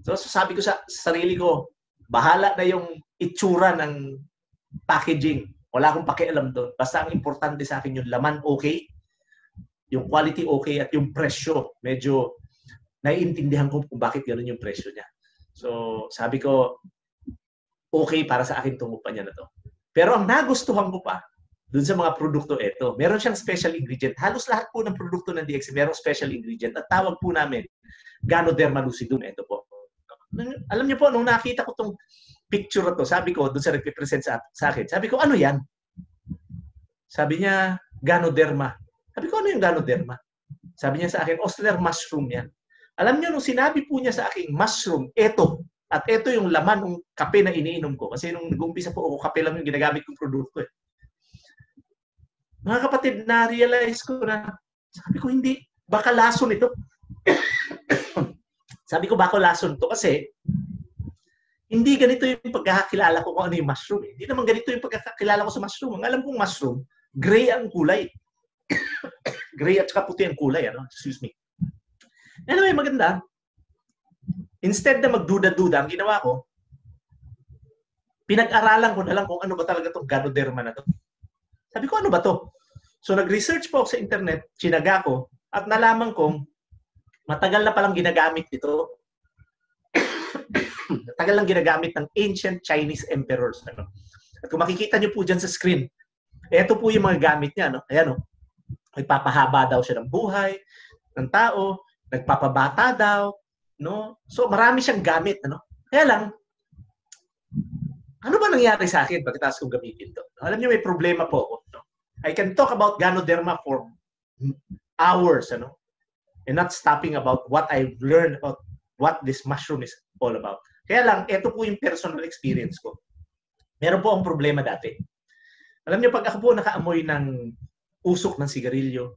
So sabi ko sa sarili ko, bahala na yung itsura ng packaging. Wala akong pakialam doon. Basta ang importante sa akin yung laman okay, yung quality okay, at yung presyo. Medyo naiintindihan ko kung bakit gano'n yung presyo niya. So, sabi ko, okay para sa akin itong kumpanya na to. Pero ang nagustuhan ko pa, dun sa mga produkto ito, meron siyang special ingredient. Halos lahat po ng produkto ng DXN, merong special ingredient. At tawag po namin, Ganoderma lucidum. Ito po. Alam niyo po, nung nakita ko itong picture na to, sabi ko, dun sa nag-present sa akin, sabi ko, ano yan? Sabi niya, Ganoderma. Sabi ko, ano yung Ganoderma? Sabi niya sa akin, Osler mushroom yan. Alam niyo, nung sinabi po niya sa akin, mushroom, eto. At eto yung laman ng kape na iniinom ko. Kasi nung nag-umpisa po ako, kape lang yung ginagamit kong produkto. Mga kapatid, na-realize ko na, sabi ko, hindi, baka lason ito. Sabi ko, baka lason ito kasi hindi ganito yung pagkakakilala ko kung ano yung mushroom. Hindi naman ganito yung pagkakakilala ko sa mushroom. Ang alam kong mushroom, gray ang kulay. Gray at saka puti ang kulay. Excuse me. Anyway, maganda. Instead na magduda-duda, ang ginawa ko, pinag-aralan ko na lang kung ano ba talaga itong Ganoderma na to. Sabi ko, ano ba to? So, nag-research po ako sa internet, chinaga ko, at nalaman kong matagal na palang ginagamit ito. Matagal lang ginagamit ng ancient Chinese emperors. At kung makikita nyo po dyan sa screen, ito po yung mga gamit niya. Ayan, nagpapahaba daw siya ng buhay ng tao, nagpapabata daw, no? So marami siyang gamit, Kaya lang, ano ba nangyari sa akin pagkatapos kong gamitin to? Alam niyo, may problema po ako. I can talk about Ganoderma for hours, and not stopping about what I've learned about what this mushroom is all about. Kaya lang, ito po yung personal experience ko. Meron po akong problema dati. Alam niyo, pag ako po nakaamoy ng usok ng sigarilyo,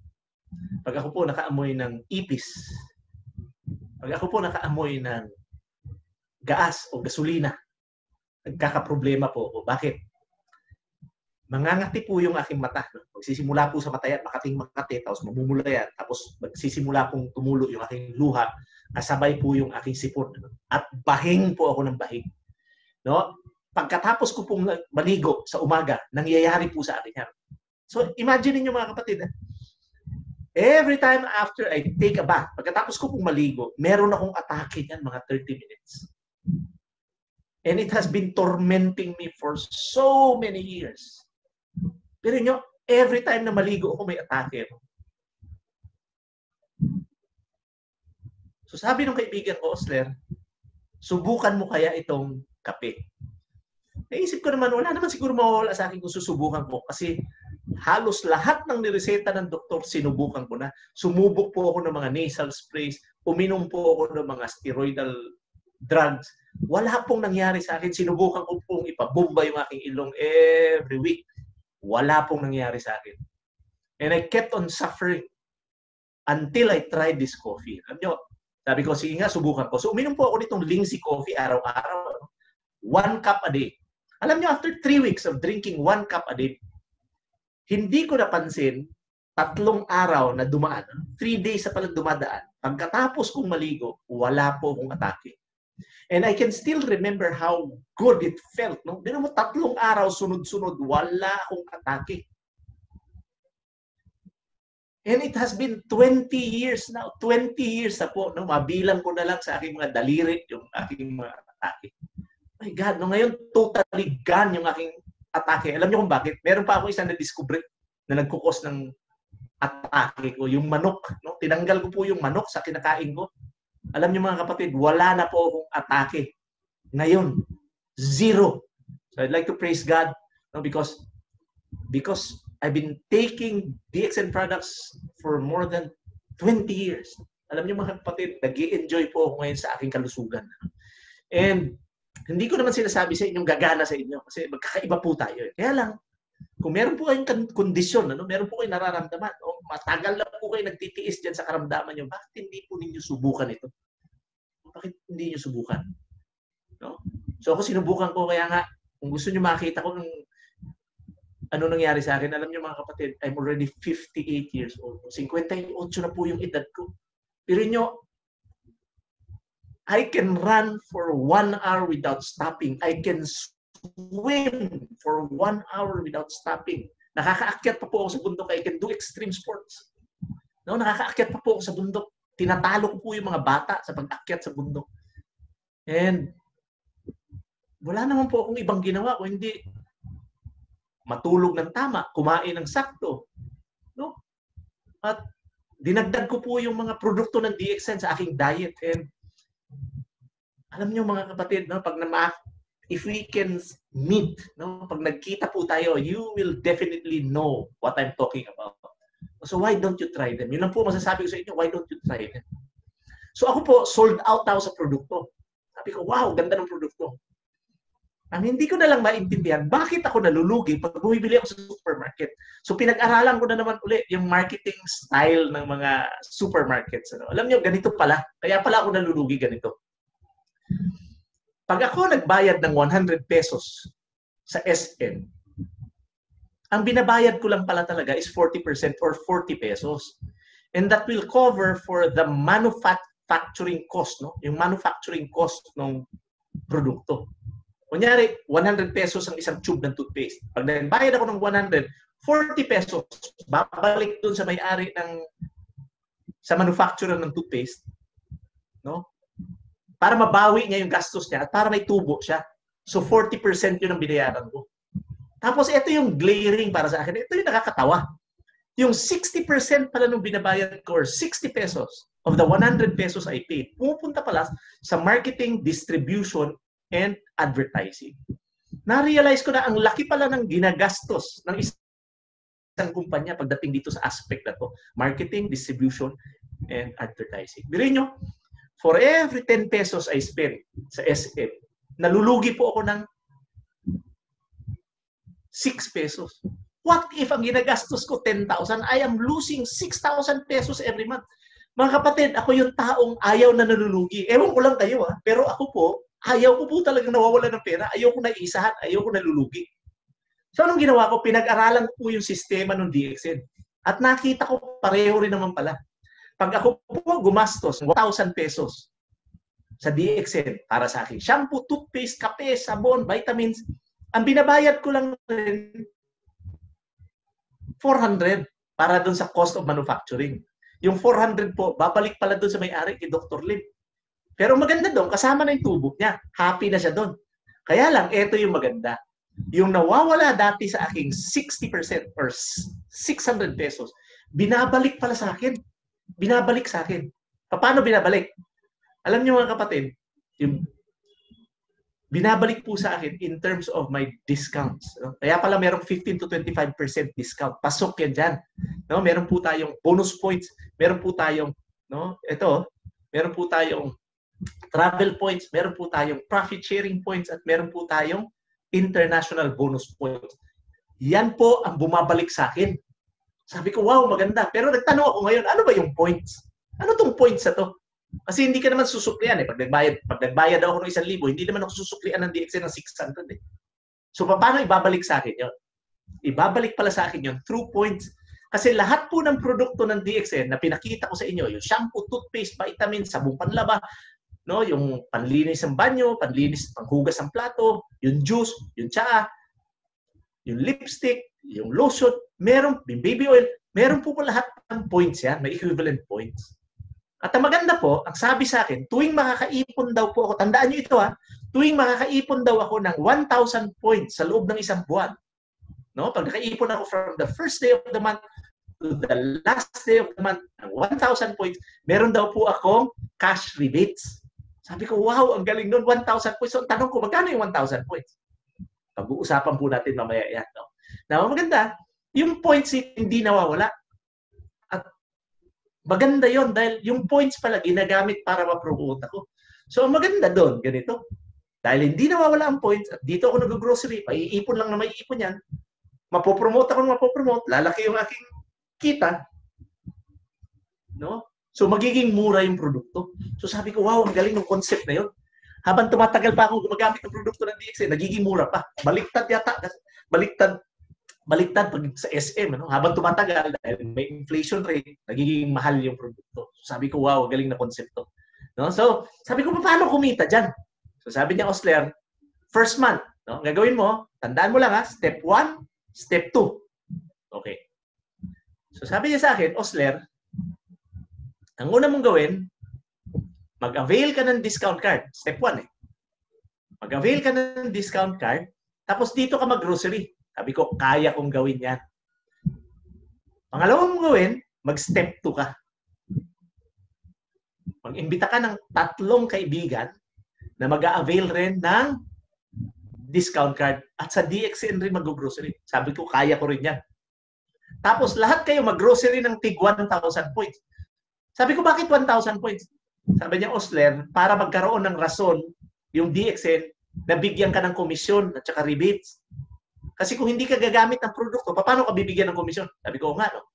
pag ako po nakaamoy ng ipis, pag ako po nakaamoy ng gaas o gasolina, nagkakaproblema po ako. Bakit? Mangangati po yung aking mata. Magsisimula po sa mata yan, makating-makati, tapos mamumula yan, tapos magsisimula pong tumulo yung aking luha, kasabay po yung aking sipon. At bahing po ako ng bahing. No? Pagkatapos ko pong maligo sa umaga, nangyayari po sa akin yan. So, imagine niyo mga kapatid, every time after I take a bath, pagkatapos ko pong maligo, meron akong atake yan, mga 30 minutes. And it has been tormenting me for so many years. Pero nyo, every time na maligo ako, may atake ako. So sabi ng kaibigan ko, Osler, subukan mo kaya itong kape. Naisip ko naman, wala naman siguro mawawala sa akin kung susubukan ko. Kasi halos lahat ng nireseta ng doktor, sinubukan ko na. Sumubok po ako ng mga nasal sprays, uminom po ako ng mga steroidal drugs. Wala pong nangyari sa akin. Sinubukan ko pong ipabomba yung aking ilong every week. Wala pong nangyari sa akin. And I kept on suffering until I tried this coffee. Alam nyo, sabi ko, sige nga, subukan ko. So, uminom po ako nitong Lingzi coffee araw-araw. 1 cup a day. Alam nyo, after 3 weeks of drinking 1 cup a day, hindi ko napansin, 3 araw na dumaan, 3 days na pala dumadaan, pagkatapos kong maligo, wala po akong atake. And I can still remember how good it felt. No? Pero mo, 3 araw, sunod-sunod, wala akong atake. And it has been 20 years now. 20 years na po. No? Mabilang ko na lang sa aking mga daliri yung aking mga atake. My God, no, ngayon totally gone yung aking atake. Alam niyo kung bakit? Meron pa ako isang na-discover na nagkukos ng atake ko. Yung manok. No? Tinanggal ko po yung manok sa kinakain ko. Alam niyo mga kapatid, wala na po akong atake. Ngayon, zero. So I'd like to praise God, no, because I've been taking DXN products for more than 20 years. Alam niyo mga kapatid, nag-i-enjoy po ako ngayon sa aking kalusugan. And hindi ko naman sinasabi sa inyong gagana sa inyo kasi magkakaiba po tayo. Kaya lang, kung meron po kayong kondisyon, ano, meron po kayong nararamdaman, o matagal na po kayo nagtitiis dyan sa karamdaman nyo, bakit hindi po ninyo subukan ito? Bakit hindi nyo subukan? No? So ako sinubukan ko, kaya nga, kung gusto nyo makita ko ng ano nangyari sa akin, alam nyo mga kapatid, I'm already 58 years old. 58 na po yung edad ko. Pero nyo, I can run for 1 hour without stopping. I can swim for 1 hour without stopping. Nakakaakyat pa po ako sa bundok. I can do extreme sports. No, nakakaakyat pa po ako sa bundok. Tinatalo ko po yung mga bata sa pag-akyat sa bundok. And wala naman po akong ibang ginawa kung hindi matulog ng tama, kumain ng sakto. No? At dinagdag ko po yung mga produkto ng DXN sa aking diet. And alam niyo mga kapatid, no, pag if we can meet, no, pag nagkita po tayo, you will definitely know what I'm talking about. So why don't you try them? Yun lang po masasabi ko sa inyo, why don't you try them? So ako po, sold out ako sa produkto. Sabi ko, wow, ganda ng produkto. Ang hindi ko na lang maintindihan, bakit ako nalulugi pag bumibili ako sa supermarket? So pinag-aralan ko na naman ulit yung marketing style ng mga supermarkets. Ano? Alam niyo, ganito pala. Kaya pala ako nalulugi ganito. Pag ako nagbayad ng 100 pesos sa SM, ang binabayad ko lang pala talaga is 40% or 40 pesos. And that will cover for the manufacturing cost, no? Yung manufacturing cost ng produkto. Kunyari, 100 pesos ang isang tube ng toothpaste. Pag nagbayad ako ng 100, 40 pesos, babalik dun sa may-ari sa manufacturer ng toothpaste, no? Para mabawi niya yung gastos niya at para may tubo siya. So 40% yun ang binayaran ko. Tapos ito yung glaring para sa akin. Ito yung nakakatawa. Yung 60% pala nung binabayad ko or 60 pesos of the 100 pesos I paid, pupunta pala sa marketing, distribution, and advertising. Na-realize ko na ang laki pala ng ginagastos ng isang kumpanya pagdating dito sa aspect na to. Marketing, distribution, and advertising. Bilhin nyo, for every 10 pesos I spend sa SM, nalulugi po ako ng 6 pesos. What if ang ginagastos ko 10,000? I am losing 6,000 pesos every month. Mga kapatid, ako yung taong ayaw na nalulugi. Ewan ko lang kayo pero ako po, ayaw ko po talagang nawawala ng pera. Ayaw ko na isahan. Ayaw ko nalulugi. So anong ginawa ko? Pinag-aralan ko po yung sistema ng DXN. At nakita ko pareho rin naman pala. Pag ako po gumastos 1,000 pesos sa DXN para sa akin, shampoo, toothpaste, kape, sabon, vitamins, ang binabayad ko lang rin 400 para dun sa cost of manufacturing. Yung 400 po, babalik pala dun sa may-ari kay Dr. Lim. Pero maganda doon, kasama na yung tubo niya. Happy na siya doon. Kaya lang, ito yung maganda. Yung nawawala dati sa aking 60% or 600 pesos, binabalik pala sa akin. Binabalik sa akin. Paano binabalik? Alam niyo mga kapatid, yung binabalik po sa akin in terms of my discounts. No? Kaya pala merong 15 to 25% discount. Pasok yan dyan. No? Meron po tayong bonus points. Meron po tayong, no? Ito, meron po tayong travel points. Meron po tayong profit sharing points. At meron po tayong international bonus points. Yan po ang bumabalik sa akin. Sabi ko, wow, maganda. Pero nagtanong ako ngayon, ano ba yung points? Ano tong points na to? Kasi hindi ka naman susuklian eh. Pag nagbayad ako ng 1,000, hindi naman ako susuklian ng DXN ng 600 eh. So, paano ibabalik sa akin yun? Ibabalik pala sa akin yun through points. Kasi lahat po ng produkto ng DXN na pinakita ko sa inyo, yung shampoo, toothpaste, vitamin, sabong panlaba, no, yung panlinis ng banyo, panlinis, panghugas ng plato, yung juice, yung tsaa, yung lipstick, yung lotion, meron, yung baby oil, meron po lahat ng points yan, may equivalent points. At ang maganda po, ang sabi sa akin, tuwing makakaipon daw po ako, tandaan niyo ito ha, tuwing makakaipon daw ako ng 1,000 points sa loob ng isang buwan. No? Pag nakaipon ako from the first day of the month to the last day of the month ng 1,000 points, meron daw po akong cash rebates. Sabi ko, wow, ang galing nun, 1,000 points. So, tanong ko, magkano yung 1,000 points? Pag-uusapan po natin mamaya yan. No? Now, maganda, yung points hindi nawawala. Maganda yon dahil yung points pala ginagamit para ma-promote ako. So, maganda doon, ganito. Dahil hindi nawawala ang points, at dito ako nag-grocery, maiipon lang na maiipon yan, mapopromote ako ng mapopromote, lalaki yung aking kita, no? So, magiging mura yung produkto. So, sabi ko, wow, ang galing ng concept na yun. Habang tumatagal pa ako gumagamit ng produkto ng DXN, nagiging mura pa. Baliktad yata. Baliktad pag sa SM, ano? Habang tumatagal, dahil may inflation rate, nagiging mahal yung produkto. So, sabi ko, wow, galing na konsepto. No? So, sabi ko, paano kumita dyan? So, sabi niya, Osler, first month, no? Gagawin mo, tandaan mo lang ha, step 1, step 2. Okay. So, sabi niya sa akin, Osler, ang una mong gawin, mag-avail ka ng discount card. Step 1 eh. Mag-avail ka ng discount card, tapos dito ka mag-grocery. Sabi ko, kaya kong gawin yan. Pangalawang mong gawin, mag-step 2 ka. Mag-imbita ka ng 3 kaibigan na mag-a-avail rin ng discount card at sa DXN rin mag-grocery. Sabi ko, kaya ko rin yan. Tapos lahat kayo mag-grocery ng tig 1,000 points. Sabi ko, bakit 1,000 points? Sabi niya, Osler, para magkaroon ng rason yung DXN na bigyan ka ng komisyon at saka rebates. Kasi kung hindi ka gagamit ng produkto, paano ka bibigyan ng komisyon? Sabi ko, nga, no?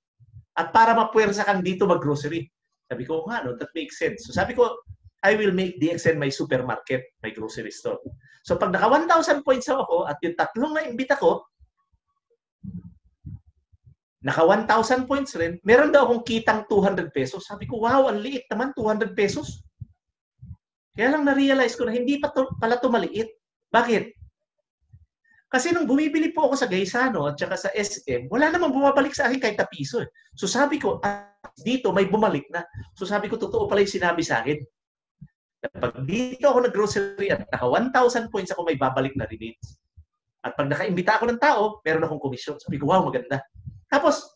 At para mapuwersa kang dito mag-grocery. Sabi ko, nga, no? That makes sense. So sabi ko, I will make DXN my supermarket, my grocery store. So pag naka 1,000 points ako at yung 3 na imbita ko, naka 1,000 points rin, meron daw akong kitang 200 pesos. Sabi ko, wow, ang liit naman, 200 pesos. Kaya lang na-realize ko na hindi pa pala ito maliit. Bakit? Kasi nung bumibili po ako sa Gaisano at saka sa SM, wala namang bumabalik sa akin kahit na piso. So sabi ko, dito may bumalik na. So sabi ko, totoo pala yung sinabi sa akin. Pag dito ako nag-grocery at naka 1,000 points ako, may babalik na rebates. At pag nakaimbita ako ng tao, meron akong komisyon. Sabi ko, wow, maganda. Tapos,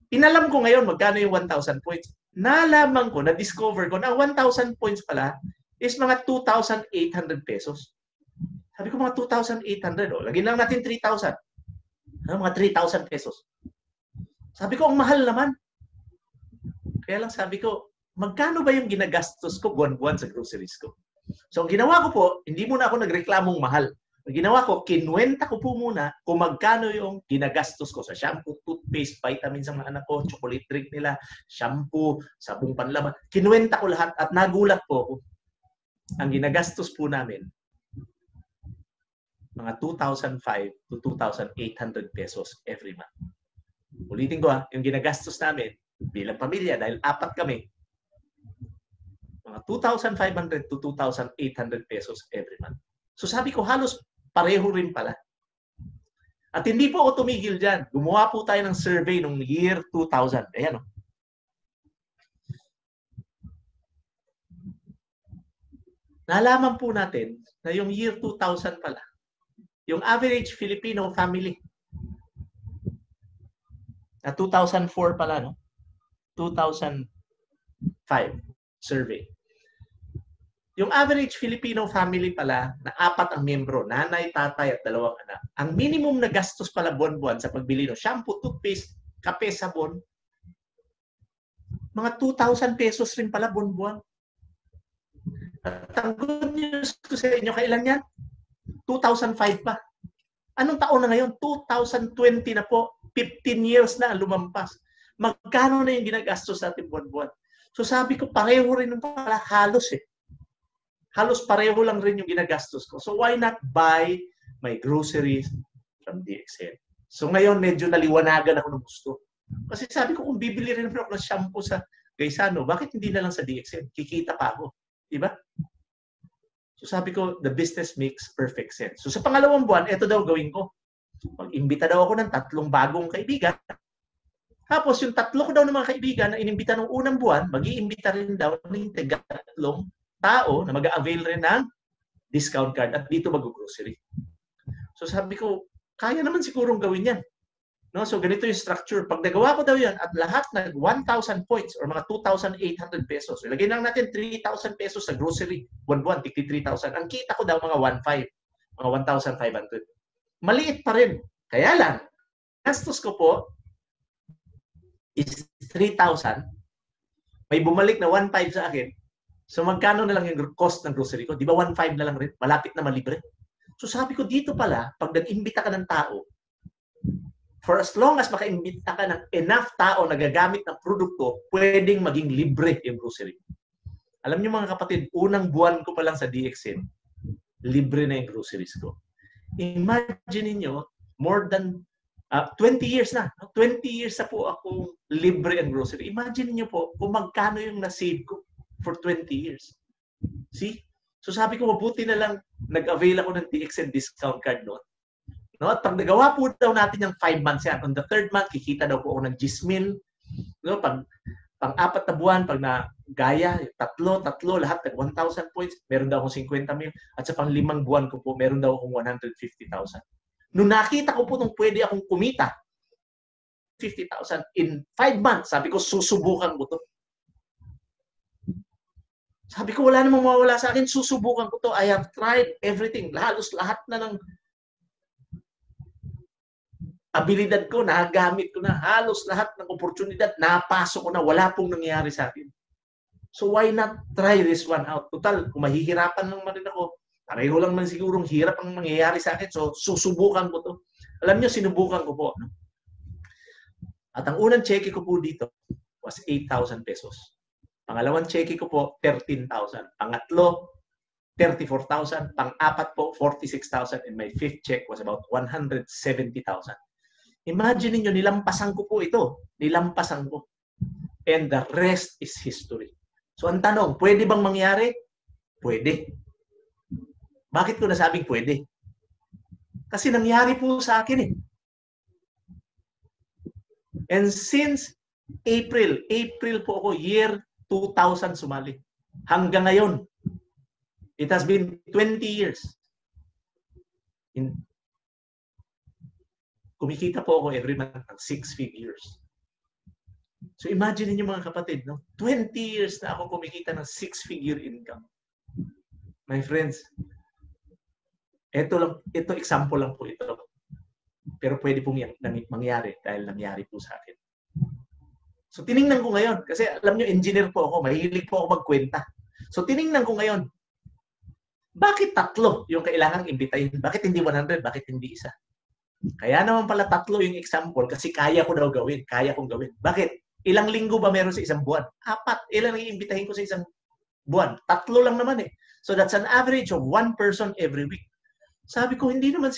inalam ko ngayon magkano yung 1,000 points. Nalaman ko, na-discover ko na 1,000 points pala is mga 2,800 pesos. Sabi ko mga 2,800. Oh. Lagyan lang natin 3,000. Mga 3,000 pesos. Sabi ko, ang mahal naman. Kaya lang sabi ko, magkano ba yung ginagastos ko buwan-buwan sa groceries ko? So, ang ginawa ko po, hindi muna ako nagreklamong mahal. Ang ginawa ko, kinuwenta ko po muna kung magkano yung ginagastos ko sa shampoo, toothpaste, vitamins ng mga anak ko, chocolate drink nila, shampoo, sabong panlaban. Kinuwenta ko lahat at nagulat po ako. Ang ginagastos po namin, mga 2,500 to 2,800 pesos every month. Ulitin ko yung ginagastos namin bilang pamilya dahil 4 kami, mga 2,500 to 2,800 pesos every month. So sabi ko, halos pareho rin pala. At hindi po ako tumigil dyan. Gumawa po tayo ng survey noong year 2000. Ayan o. Nalaman po natin na yung year 2000 pala, Yung average Filipino family, na 2004 pala, no? 2005 survey. Yung average Filipino family pala na 4 ang miyembro, nanay, tatay at 2 anak. Ang minimum na gastos pala buwan-buwan sa pagbili ng shampoo, toothpaste, kape, sabon, mga 2,000 pesos rin pala buwan-buwan. At ang good news ko sa inyo, kailan yan? 2005 pa. Anong taon na ngayon? 2020 na po. 15 years na lumampas. Magkano na yung ginagastos natin buwan-buwan? So sabi ko, pareho rin pala, halos eh. Halos pareho lang rin yung ginagastos ko. So why not buy my groceries from DXN? So ngayon, medyo naliwanagan ako ng gusto. Kasi sabi ko, kung bibili rin ako ng shampoo sa Gaisano, bakit hindi na lang sa DXN? Kikita pa ako. Diba? So sabi ko, the business makes perfect sense. So sa pangalawang buwan, ito daw gawin ko. Mag-imbita daw ako ng 3 bagong kaibigan. Tapos yung 3 ko daw ng mga kaibigan na inimbita ng unang buwan, mag-iimbita rin daw ng 3 tao na mag-a-avail rin ng discount card at dito mag-grocery. So sabi ko, kaya naman sigurong gawin yan. No? So ganito yung structure. Pag nagawa ko daw yan at lahat nag 1,000 points or mga 2,800 pesos, ilagay lang natin 3,000 pesos sa grocery, buwan-buwan, tigti 3,000. Ang kita ko daw mga 1,500, mga 1,500. Maliit pa rin. Kaya lang, gastos ko po is 3,000. May bumalik na 1,500 sa akin. So magkano na lang yung cost ng grocery ko? Di ba 1,500 na lang rin? Malapit na malibre. So sabi ko dito pala, pag nag-imbita ka ng tao, for as long as makaimbita ka ng enough tao na gagamit ng produkto, pwedeng maging libre yung grocery. Alam niyo mga kapatid, unang buwan ko pa lang sa DXN, libre na yung groceries ko. Imagine niyo, more than 20 years na. 20 years na po ako libre ang grocery. Imagine niyo po kung magkano yung na-save ko for 20 years. See? So sabi ko, mabuti na lang nag-avail ako ng DXN discount card noon. No? At pag nagawa po daw natin yung 5 months yan, on the 3rd month, kikita daw po ako ng 10,000. No? Pang-4 na buwan, pag nagaya, 3, lahat nag 1,000 points, meron daw akong 50,000. At sa pang-5 buwan ko po, meron daw akong 150,000. Nung nakita ko po nung pwede akong kumita, 50,000 in 5 months, sabi ko, susubukan ko to. Sabi ko, wala namang mawawala sa akin, susubukan ko to. I have tried everything. Halos lahat na ng abilidad ko, nagamit ko na. Halos lahat ng oportunidad, napasok ko na. Wala pong nangyayari sa akin. So why not try this one out? Total, kung mahihirapan lang man rin ako, pareho lang man sigurong hirap ang mangyayari sa akin. So susubukan ko to. Alam nyo, sinubukan ko po. At ang unang cheque ko po dito was 8,000 pesos. Pangalawang cheque ko po, 13,000. Pangatlo, 34,000. Pang-apat po, 46,000. And my 5th check was about 170,000. Imagine niyo, nilampasan ko po ito. Nilampasan ko. And the rest is history. So ang tanong, pwede bang mangyari? Pwede. Bakit ko nasabing pwede? Kasi nangyari po sa akin eh. And since April po ako, year 2000 sumali. Hanggang ngayon, it has been 20 years. Kumikita po ako every month ng 6 figures. So imagine niyo mga kapatid, no? 20 years na ako kumikita ng 6-figure income. My friends, ito example lang po ito. Pero pwede pong mangyari dahil nangyari po sa akin. So tiningnan ko ngayon, kasi alam nyo, engineer po ako, mahilig po ako magkwenta. So tiningnan ko ngayon, bakit 3 yung kailangang imbitahin? Bakit hindi 100? Bakit hindi 1? Kaya naman pala 3 yung example kasi kaya ko daw gawin. Kaya kong gawin. Bakit? Ilang linggo ba meron sa isang buwan? 4. Ilang iimbitahin ko sa isang buwan? 3 lang naman eh. So that's an average of 1 person every week. Sabi ko, hindi naman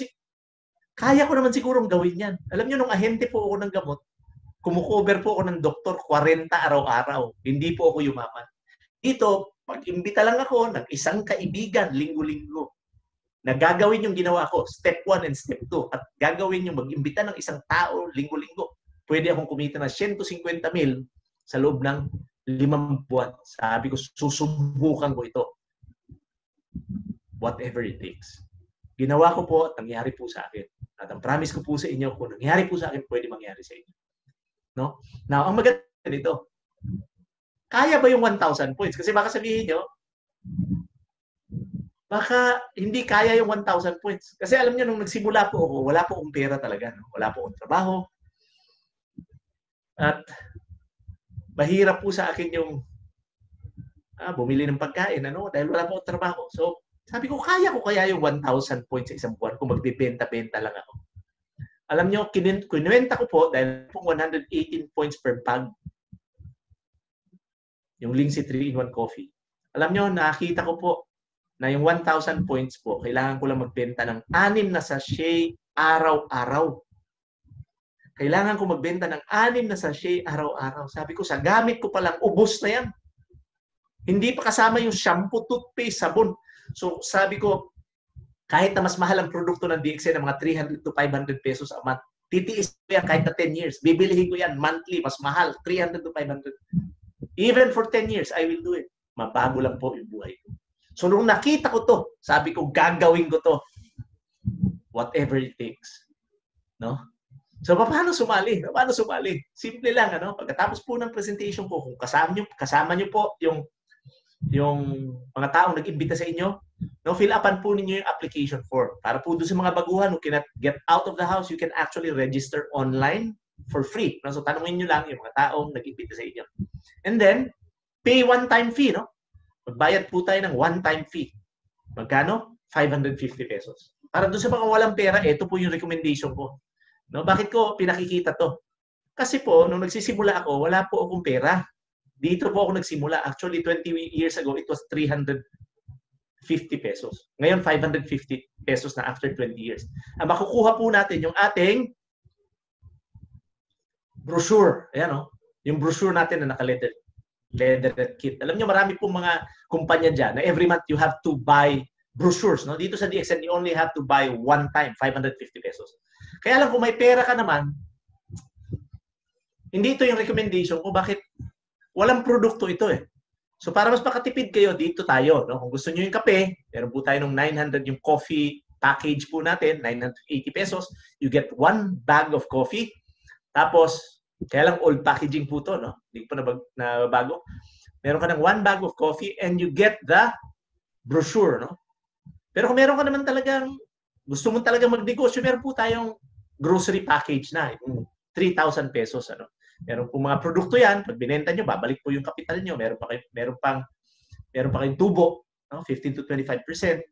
kaya ko naman sigurong gawin yan. Alam nyo, nung ahente po ako ng gamot, kumukover po ako ng doktor 40 araw-araw. Hindi po ako yumaman. Dito, pag-imbita lang ako ng isang kaibigan linggo-linggo na gagawin yung ginawa ko, step 1 and step 2, at gagawin yung mag-imbita ng isang tao linggo-linggo, pwede akong kumita ng 150,000 sa loob ng 5 buwan. Sabi ko, susubukan ko ito. Whatever it takes. Ginawa ko po at nangyari po sa akin. At ang promise ko po sa inyo, kung nangyari po sa akin, pwede mangyari sa inyo. No? Now, ang maganda nito, kaya ba yung 1,000 points? Kasi baka sabihin nyo, baka hindi kaya yung 1,000 points. Kasi alam niyo, nung nagsimula po ako, wala po akong pera talaga. No? Wala po akong trabaho. At mahirap po sa akin yung bumili ng pagkain, ano, dahil wala po akong trabaho. So, sabi ko, kaya ko kaya yung 1,000 points sa isang buwan kung magbibenta-benta lang ako. Alam nyo, kinuwenta ko po dahil po 118 points per bag. Yung Lingsi 3-in-1 coffee. Alam nyo, nakita ko po na yung 1,000 points po, kailangan ko lang magbenta ng 6 na sachet araw-araw. Kailangan ko magbenta ng 6 na sachet araw-araw. Sabi ko, sa gamit ko palang, ubos na yan. Hindi pa kasama yung shampoo, toothpaste, sabon. So sabi ko, kahit na mas mahal ang produkto ng DXN ng mga 300 to 500 pesos a month, titiis ko yan kahit na 10 years. Bibilihin ko yan monthly, mas mahal, 300 to 500. Even for 10 years, I will do it. Mabago lang po yung buhay ko. So nung nakita ko to, sabi ko, gagawin ko to. Whatever it takes. No? So paano sumali? Paano sumali? Simple lang, ano? Pagkatapos po ng presentation ko, kung kasama nyo po yung mga taong nag-imbita sa inyo, no, fill upan po ninyo yung application form. Para po doon sa mga baguhan who cannot get out of the house, you can actually register online for free. No? So tanungin nyo lang yung mga taong nag-imbita sa inyo. And then, pay one-time fee. No? Magbayad po tayo ng one-time fee. Magkano? 550 pesos. Para doon sa mga walang pera, ito po yung recommendation ko. No? Bakit ko pinakikita to? Kasi po, nung nagsisimula ako, wala po akong pera. Dito po ako nagsimula. Actually, 20 years ago, it was 350 pesos. Ngayon, 550 pesos na after 20 years. Ang makukuha po natin yung ating brochure. Ayan, no? Yung brochure natin na naka-leatherette kit. Alam nyo, marami pong mga kumpanya dyan na every month you have to buy brochures. No? Dito sa DXN, you only have to buy one time, 550 pesos. Kaya lang, kung may pera ka naman, hindi ito yung recommendation ko. Bakit? Walang produkto ito eh. So para mas makatipid kayo, dito tayo. No? Kung gusto nyo yung kape, meron po tayo ng 900 yung coffee package po natin, 980 pesos. You get 1 bag of coffee. Tapos, kaya lang old packaging po to, no? Hindi po nabago. Meron ka ng 1 bag of coffee and you get the brochure, no? Pero kung meron ka naman talagang, gusto mo talagang magnegosyo, meron po tayong grocery package na, yung 3,000 pesos, ano? Meron po mga produkto yan, pag binenta nyo, babalik po yung kapital nyo. Meron pa kayong tubo, no? 15 to 25%.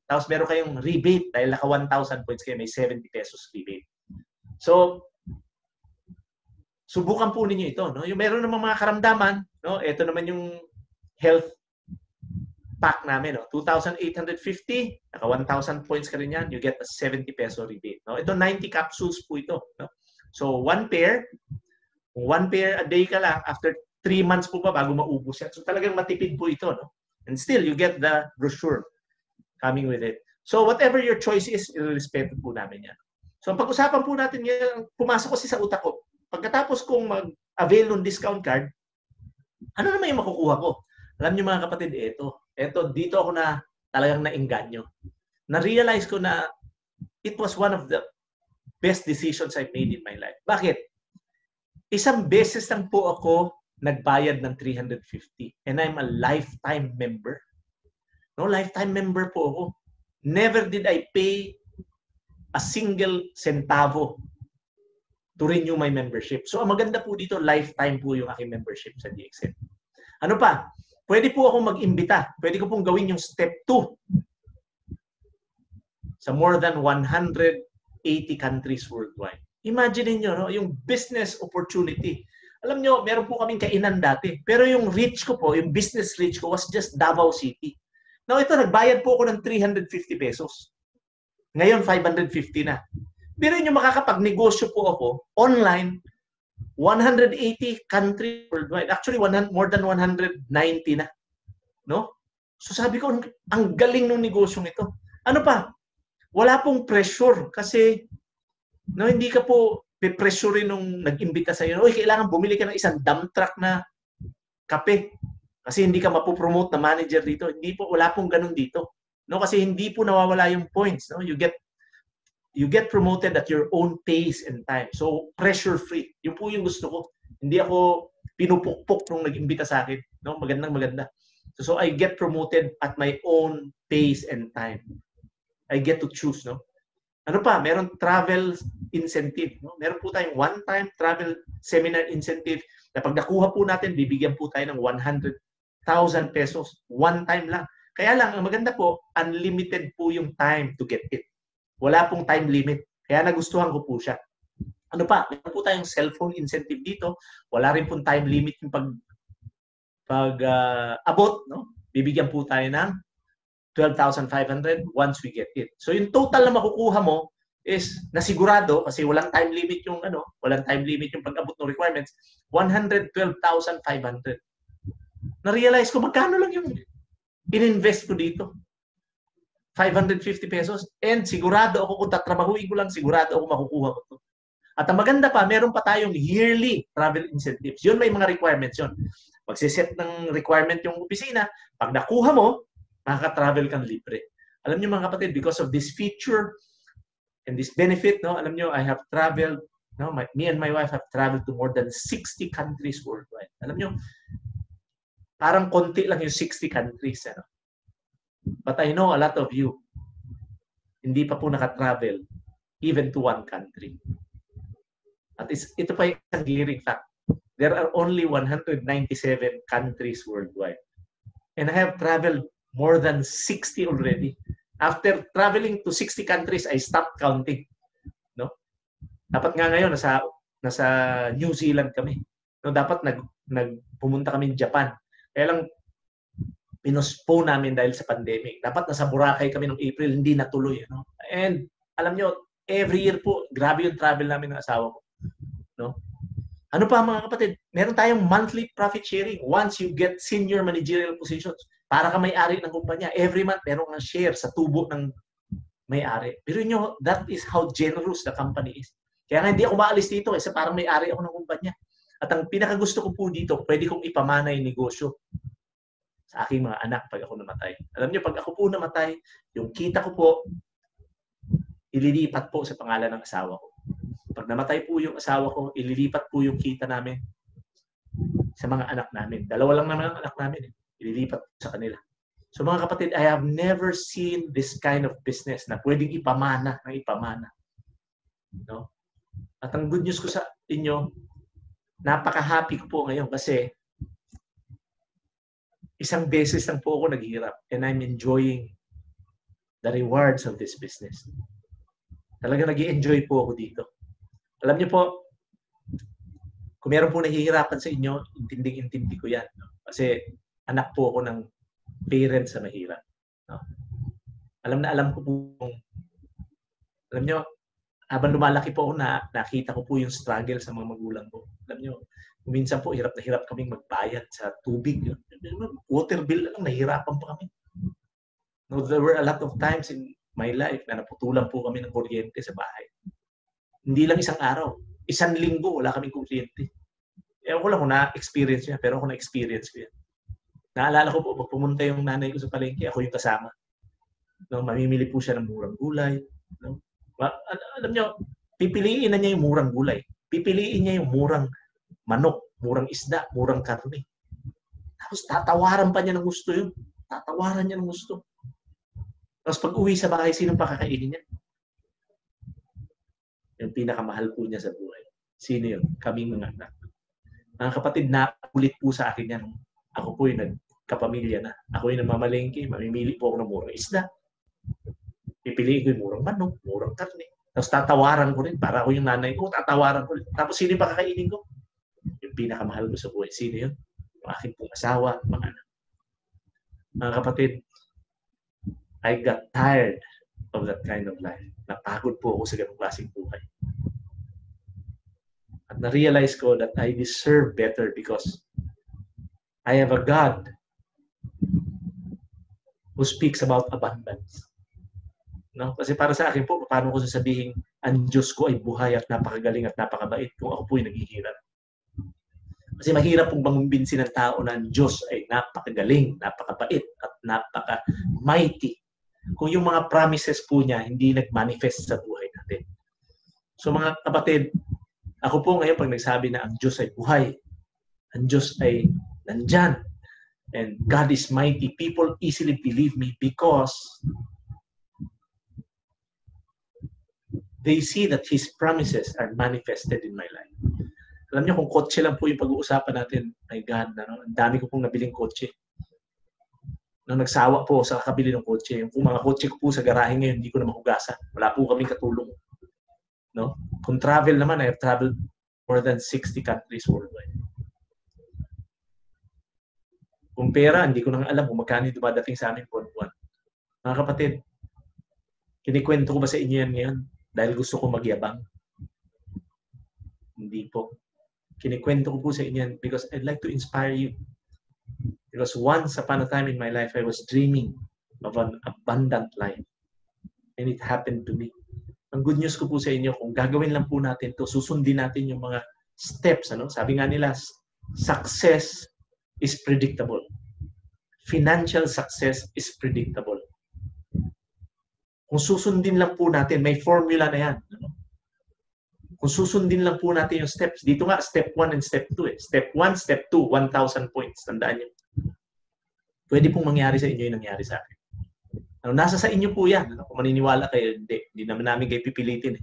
Tapos meron kayong rebate dahil naka 1,000 points kayo, may 70 pesos rebate. So, subukan po ninyo ito. No? Yung meron namang mga karamdaman, no? Ito naman yung health pack namin. No? 2,850, naka 1,000 points ka rin yan, you get a 70 peso rebate. No? Ito, 90 capsules po ito. No? So, one pair a day ka lang, after 3 months po pa bago maubos yan. So talagang matipid po ito. No? And still, you get the brochure coming with it. So whatever your choice is, i-respeto po namin yan. So ang pag-usapan po natin yan, pumasok kasi sa utak ko. Pagkatapos kong mag-avail ng discount card, ano naman yung makukuha ko? Alam niyo mga kapatid, dito ako na talagang nainganyo. Na-realize ko na it was one of the best decisions I've made in my life. Bakit? Isang beses lang po ako nagbayad ng 350 and I'm a lifetime member. No, lifetime member po ako. Never did I pay a single centavo to renew my membership. So ang maganda po dito, lifetime po yung aking membership sa DXN. Ano pa? Pwede po akong mag-imbita. Pwede ko pong gawin yung step 2 sa more than 180 countries worldwide. Imagine niyo, no, yung business opportunity. Alam nyo, meron po kaming kainan dati. Pero yung reach ko po, yung business reach ko was just Davao City. Now ito, nagbayad po ako ng 350 pesos. Ngayon, 550 na. Pero yung makakapag-negosyo po ako online, 180 countries worldwide. Actually, more than 190 na. No? So sabi ko, ang galing ng negosyong ito. Ano pa? Wala pong pressure kasi no, hindi ka po pe-pressure nung nag-imbita sa iyo. Oy, kailangan bumili ka ng isang dump truck na kape. Kasi hindi ka mapopromote na manager dito. Hindi po, wala pong ganun dito. No, kasi hindi po nawawala yung points. No? You get you get promoted at your own pace and time. So, pressure-free. Yun po yung gusto ko. Hindi ako pinupukpok nung nag-imbita sa akin. No? Magandang-maganda. So, I get promoted at my own pace and time. I get to choose, no? Ano pa? Meron travel incentive, no? Meron po tayong one-time travel seminar incentive na pag nakuha po natin, bibigyan po tayo ng 100,000 pesos. One time lang. Kaya lang, ang maganda po, unlimited po yung time to get it. Wala pong time limit. Kaya nagustuhan ko po siya. Ano pa? Meron po tayong cellphone incentive dito. Wala rin pong time limit yung abot, no? Bibigyan po tayo ng 12,500 once we get it. So yung total na makukuha mo is nasigurado kasi walang time limit yung walang time limit yung pag-abot ng requirements, 112,500. Na-realize ko magkano lang yung ininvest ko dito. 550 pesos and sigurado ako kung tatrabahuin ko lang, sigurado ako makukuha ko to. At ang maganda pa, meron pa tayong yearly travel incentives. Yun may mga requirements yun. Magsiset ng requirement yung opisina, pag nakuha mo, makaka-travel kang libre. Alam niyo mga kapatid, because of this feature and this benefit, no, alam niyo, I have traveled, no, me and my wife have traveled to more than 60 countries worldwide. Alam niyo, parang konti lang yung 60 countries. Ano? But I know a lot of you, hindi pa po naka-travel even to one country. At ito pa yung isang fact. There are only 197 countries worldwide. And I have traveled more than 60 already. After traveling to 60 countries, I stopped counting. No? Dapat nga ngayon, nasa New Zealand kami. No, dapat pumunta kami sa Japan. Kaya lang, pinospone namin dahil sa pandemic. Dapat nasa Boracay kami noong April, hindi natuloy. No? And alam nyo, every year po, grabe yung travel namin ng asawa ko. No? Ano pa mga kapatid? Meron tayong monthly profit sharing. Once you get senior managerial positions, para ka may-ari ng kumpanya, every month meron kang share sa tubo ng may-ari. Pero nyo, that is how generous the company is. Kaya nga hindi ako maalis dito kasi parang may-ari ako ng kumpanya. At ang pinakagusto ko po dito, pwede kong ipamana yung negosyo sa aking mga anak pag ako namatay. Alam nyo, pag ako po namatay, yung kita ko po, ililipat po sa pangalan ng asawa ko. Pag namatay po yung asawa ko, ililipat po yung kita namin sa mga anak namin. Dalawa lang naman ang anak namin. Ililipat sa kanila. So mga kapatid, I have never seen this kind of business na pwedeng ipamana ng ipamana. No? At ang good news ko sa inyo, napaka-happy ko po ngayon kasi isang beses lang po ako naghihirap and I'm enjoying the rewards of this business. Talaga nag-i-enjoy po ako dito. Alam niyo po, kung meron po nahihirapan sa inyo, intinding-intindi ko yan. No? Kasi anak po ako ng parents na mahirap. No? Alam ko po, alam niyo, habang lumalaki po ako, nakita ko po yung struggle sa mga magulang ko. Alam niyo, minsan po, hirap na hirap kaming magbayad sa tubig. Water bill lang, nahihirapan pa kami. No, there were a lot of times in my life na naputulan po kami ng kuryente sa bahay. Hindi lang isang araw. Isang linggo, wala kaming kuryente. Ewan ko lang kung na-experience niya, pero ako na-experience ko yan. Naalala ko po, pag pumunta yung nanay ko sa palengke, ako yung kasama. No, mamimili po siya ng murang gulay. No? Alam niyo, pipiliin na niya yung murang gulay. Pipiliin niya yung murang manok, murang isda, murang karne. Tapos tatawaran pa niya ng gusto yun. Tatawaran niya ng gusto. Tapos pag uwi sa bahay, sinong pakakainin niya? Yung pinakamahal po niya sa buhay. Sino yun? Kaming mga anak. Mga kapatid, naulit po sa akin yan. Ako po yung nagkapamilya na. Ako yung namamalengke. Mamimili po ako ng murang isda. Pipiliin ko yung murang manok, murang karne. Tapos tatawaran ko rin. Para ako yung nanay ko, tatawaran ko rin. Tapos sino yung pakakainin ko? Yung pinakamahal ko sa buhay. Sino yun? Yung aking pong asawa, mga anak. Mga kapatid, I got tired of that kind of life. Napagod po ako sa ganung klaseng buhay. At na-realize ko that I deserve better because I have a God who speaks about abundance. No? Kasi para sa akin po, paano ko sasabihin, ang Diyos ko ay buhay at napakagaling at napakabait kung ako po ay naghihirap. Kasi mahirap pong mangumbinsin ng tao na ang Diyos ay napakagaling, napakabait at napaka-mighty. Kung yung mga promises po niya hindi nag-manifest sa buhay natin. So mga kapatid, ako po ngayon pag nagsabi na ang Diyos ay buhay, ang Diyos ay nandyan, and God is mighty, people easily believe me because they see that His promises are manifested in my life. Alam niyo, kung kotse lang po yung pag-uusapan natin, my God, ang dami ko pong nabiling kotse. Nang nagsawa po sa kakabili ng kotse, yung mga kotse ko po sa garahe ngayon, hindi ko na mahugasan. Wala po kaming katulong. No? Kung travel naman, I have traveled more than 60 countries worldwide. Kung pera, hindi ko na alam kung magkano dumadating sa amin buwan-buwan. Mga kapatid, kinikwento ko ba sa inyo yan ngayon dahil gusto ko magyabang? Hindi po. Kinikwento ko po sa inyo yan because I'd like to inspire you. Because once upon a time in my life, I was dreaming of an abundant life. And it happened to me. Ang good news ko po sa inyo, kung gagawin lang po natin to, susundin natin yung mga steps. Ano? Sabi nga nila, success is predictable. Financial success is predictable. Kung susundin lang po natin, may formula na yan. Ano? Kung susundin lang po natin yung steps, dito nga, step 1 and step 2. Step 1, step 2, 1,000 points. Tandaan nyo. Pwede pong mangyari sa inyo yung nangyari sa akin. Ano, nasa sa inyo po yan. Ano? Kung maniniwala kayo, hindi naman namin kayo pipilitin.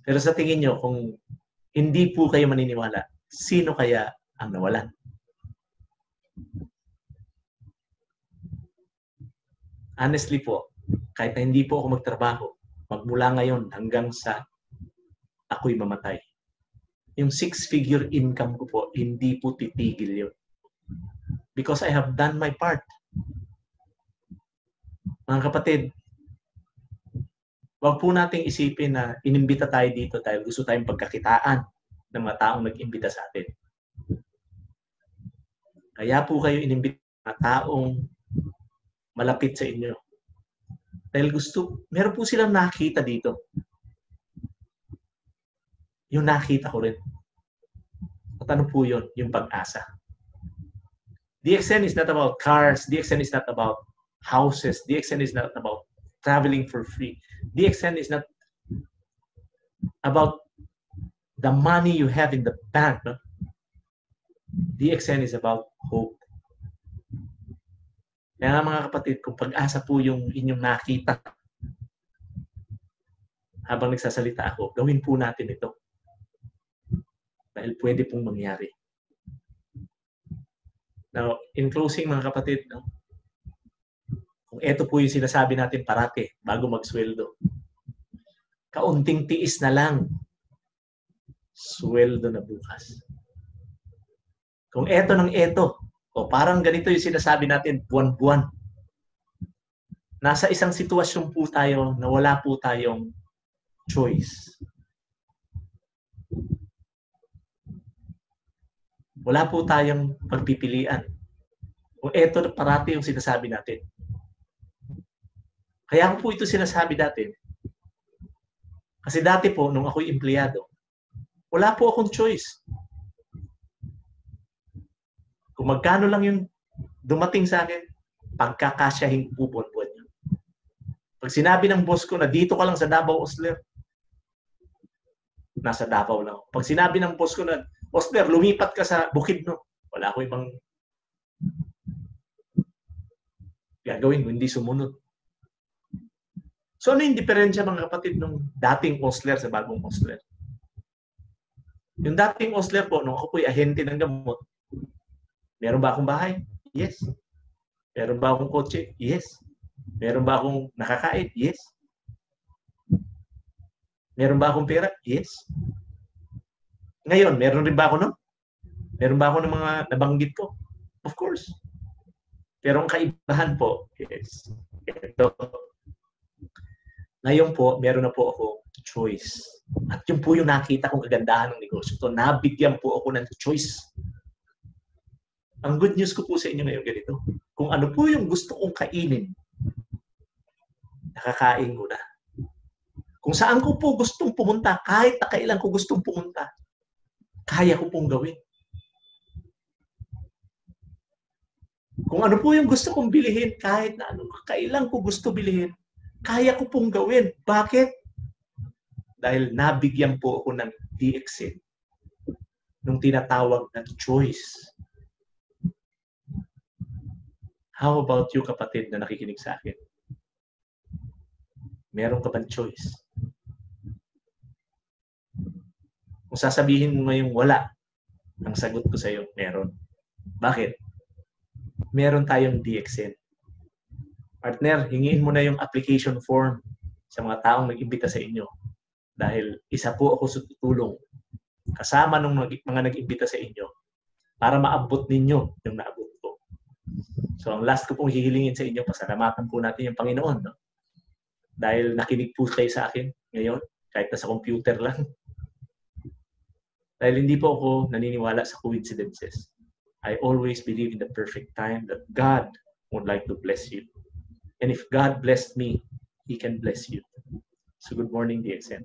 Pero sa tingin nyo, kung hindi po kayo maniniwala, sino kaya ang nawalan? Honestly po, kahit na hindi po ako magtrabaho, magmula ngayon hanggang sa ako'y mamatay, yung 6-figure income ko po, hindi po titigil yun. Because I have done my part. Mga kapatid, wag po nating isipin na inimbita tayo dito dahil gusto tayong pagkakitaan ng mga taong nag-imbita sa atin. Kaya po kayo inimbita ng mga taong malapit sa inyo. Dahil meron po silang nakita dito. Yung nakita ko rin. At ano po yun? Yung pag-asa. DXN is not about cars. DXN is not about houses. DXN is not about traveling for free. DXN is not about the money you have in the bank. No? DXN is about hope. Kaya mga kapatid, kung pag-asa po yung inyong nakita habang nagsasalita ako, gawin po natin ito. Dahil pwede pong mangyari. Now, in closing mga kapatid, no? Kung ito po yung sinasabi natin parati bago magsweldo, kaunting tiis na lang, sweldo na bukas. Kung eto ng eto, o parang ganito yung sinasabi natin buwan-buwan, nasa isang sitwasyon po tayo na wala po tayong choice. Wala po tayong pagpipilian. Kung eto parati yung sinasabi natin. Kaya ko po ito sinasabi dati. Kasi dati po, nung ako'y empleyado, wala po akong choice. Kung magkano lang yung dumating sa akin, pagkakasyahin po buwan-buwan yun. Pag sinabi ng boss ko na dito ka lang sa Davao Osler, nasa Davao lang. Pag sinabi ng boss ko na, Osler, lumipat ka sa Bukidnon, wala ko ibang gagawin, hindi sumunod. So ano yung diferensya mga kapatid nung dating Osler sa bagong Osler? Yung dating Osler po, nung ako po'y ahente ng gamot, meron ba akong bahay? Yes. Meron ba akong kotse? Yes. Meron ba akong nakakain? Yes. Meron ba akong pera? Yes. Ngayon, meron rin ba ako nun? Meron ba ako ng mga nabanggit ko? Of course. Pero ang kaibahan po is ito. Ngayon po, meron na po ako choice. At yun po yung nakita kong kagandahan ng negosyo. So, nabigyan po ako ng choice. Ang good news ko po sa inyo ngayon ganito. Kung ano po yung gusto kong kainin, nakakain ko na. Kung saan ko po gustong pumunta, kahit na kailan ko gustong pumunta, kaya ko pong gawin. Kung ano po yung gusto kong bilihin, kahit na kailan ko gusto bilihin, kaya ko pong gawin. Bakit? dahil nabigyan po ako ng DXN nung tinatawag na choice. How about you, kapatid na nakikinig sa akin? Meron ka bang choice? Kung sasabihin mo ngayong wala, ang sagot ko sa iyo, meron. Bakit? Meron tayong DXN. Partner, hingiin mo na yung application form sa mga taong nag-imbita sa inyo. Dahil isa po ako sa tutulong kasama ng mga nag-imbita sa inyo para maabot ninyo yung naabot ko. So ang last ko pong hihilingin sa inyo, pasalamatan po natin yung Panginoon. No? Dahil nakinig po kayo sa akin ngayon, kahit nasa computer lang. Dahil hindi po ako naniniwala sa coincidences. I always believe in the perfect time that God would like to bless you. And if God blessed me, He can bless you. So good morning, DXN.